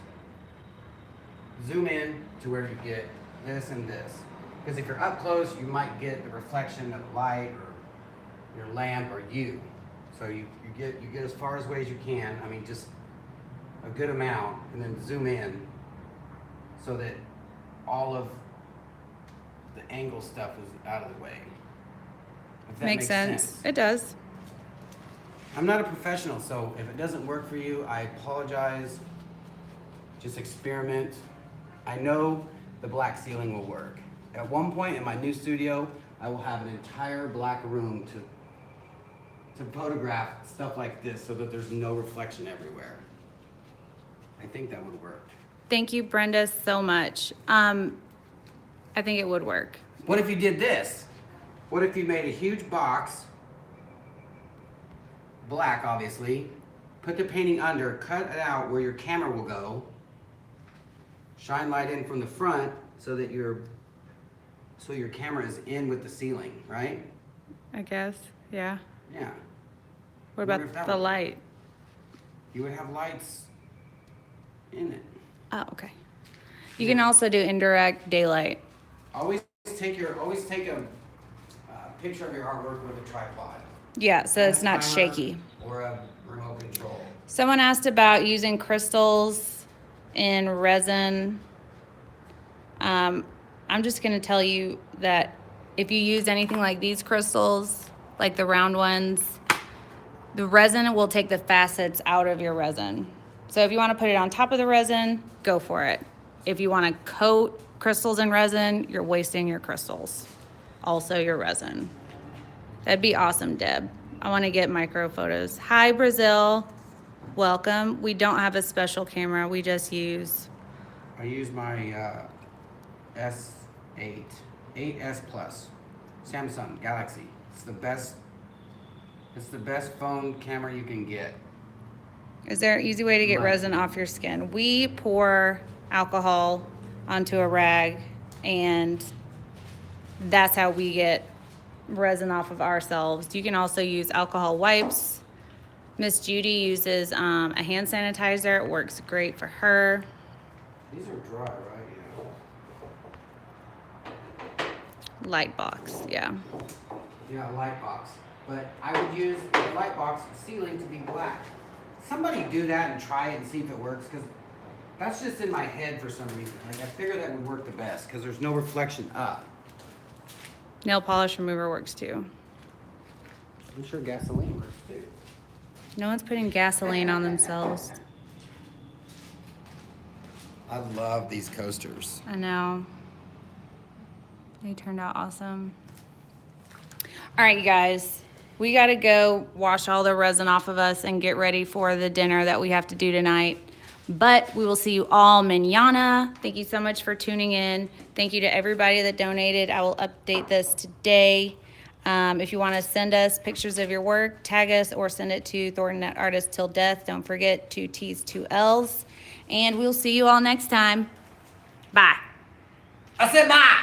Zoom in to where you get this and this. Because if you're up close, you might get the reflection of light or your lamp or you. So you get as far away as you can. I mean, just a good amount, and then zoom in so that all of the angle stuff is out of the way. If that Makes sense. It does. I'm not a professional, so if it doesn't work for you, I apologize. Just experiment. I know the black ceiling will work. At one point in my new studio, I will have an entire black room to photograph stuff like this so that there's no reflection everywhere. I think that would work. Thank you, Brenda, so much. I think it would work. What if you did this? What if you made a huge box, black obviously, put the painting under, cut it out where your camera will go, shine light in from the front so that your camera is in with the ceiling, right? I guess, yeah. Yeah. What Wonder about if that the would- light? You would have lights in it. Oh, okay. You can also do indirect daylight. Always take a picture of your artwork with a tripod. Yeah, so it's And a not timer shaky. Or a remote control. Someone asked about using crystals in resin. I'm just going to tell you that if you use anything like these crystals, like the round ones, the resin will take the facets out of your resin. So if you want to put it on top of the resin, go for it. If you want to coat crystals in resin, you're wasting your crystals. Also your resin. That'd be awesome, Deb. I want to get micro photos. Hi, Brazil. Welcome. We don't have a special camera. We just use... I use my S8, 8S Plus, Samsung Galaxy. It's the best phone camera you can get. Is there an easy way to get resin off your skin? We pour alcohol onto a rag, and that's how we get resin off of ourselves. You can also use alcohol wipes. Miss Judy uses a hand sanitizer. It works great for her. These are dry, right? Light box, yeah. Yeah, a light box. But I would use the light box ceiling to be black. Somebody do that and try it and see if it works, because that's just in my head for some reason. Like, I figure that would work the best because there's no reflection up. Nail polish remover works too. I'm sure gasoline works too. No one's putting gasoline on themselves. I love these coasters. I know. They turned out awesome. All right, you guys. We got to go wash all the resin off of us and get ready for the dinner that we have to do tonight. But we will see you all mañana. Thank you so much for tuning in. Thank you to everybody that donated. I will update this today. If you want to send us pictures of your work, tag us or send it to Thornton at Artist Till Death. Don't forget 2 T's, 2 L's. And we'll see you all next time. Bye. I said bye.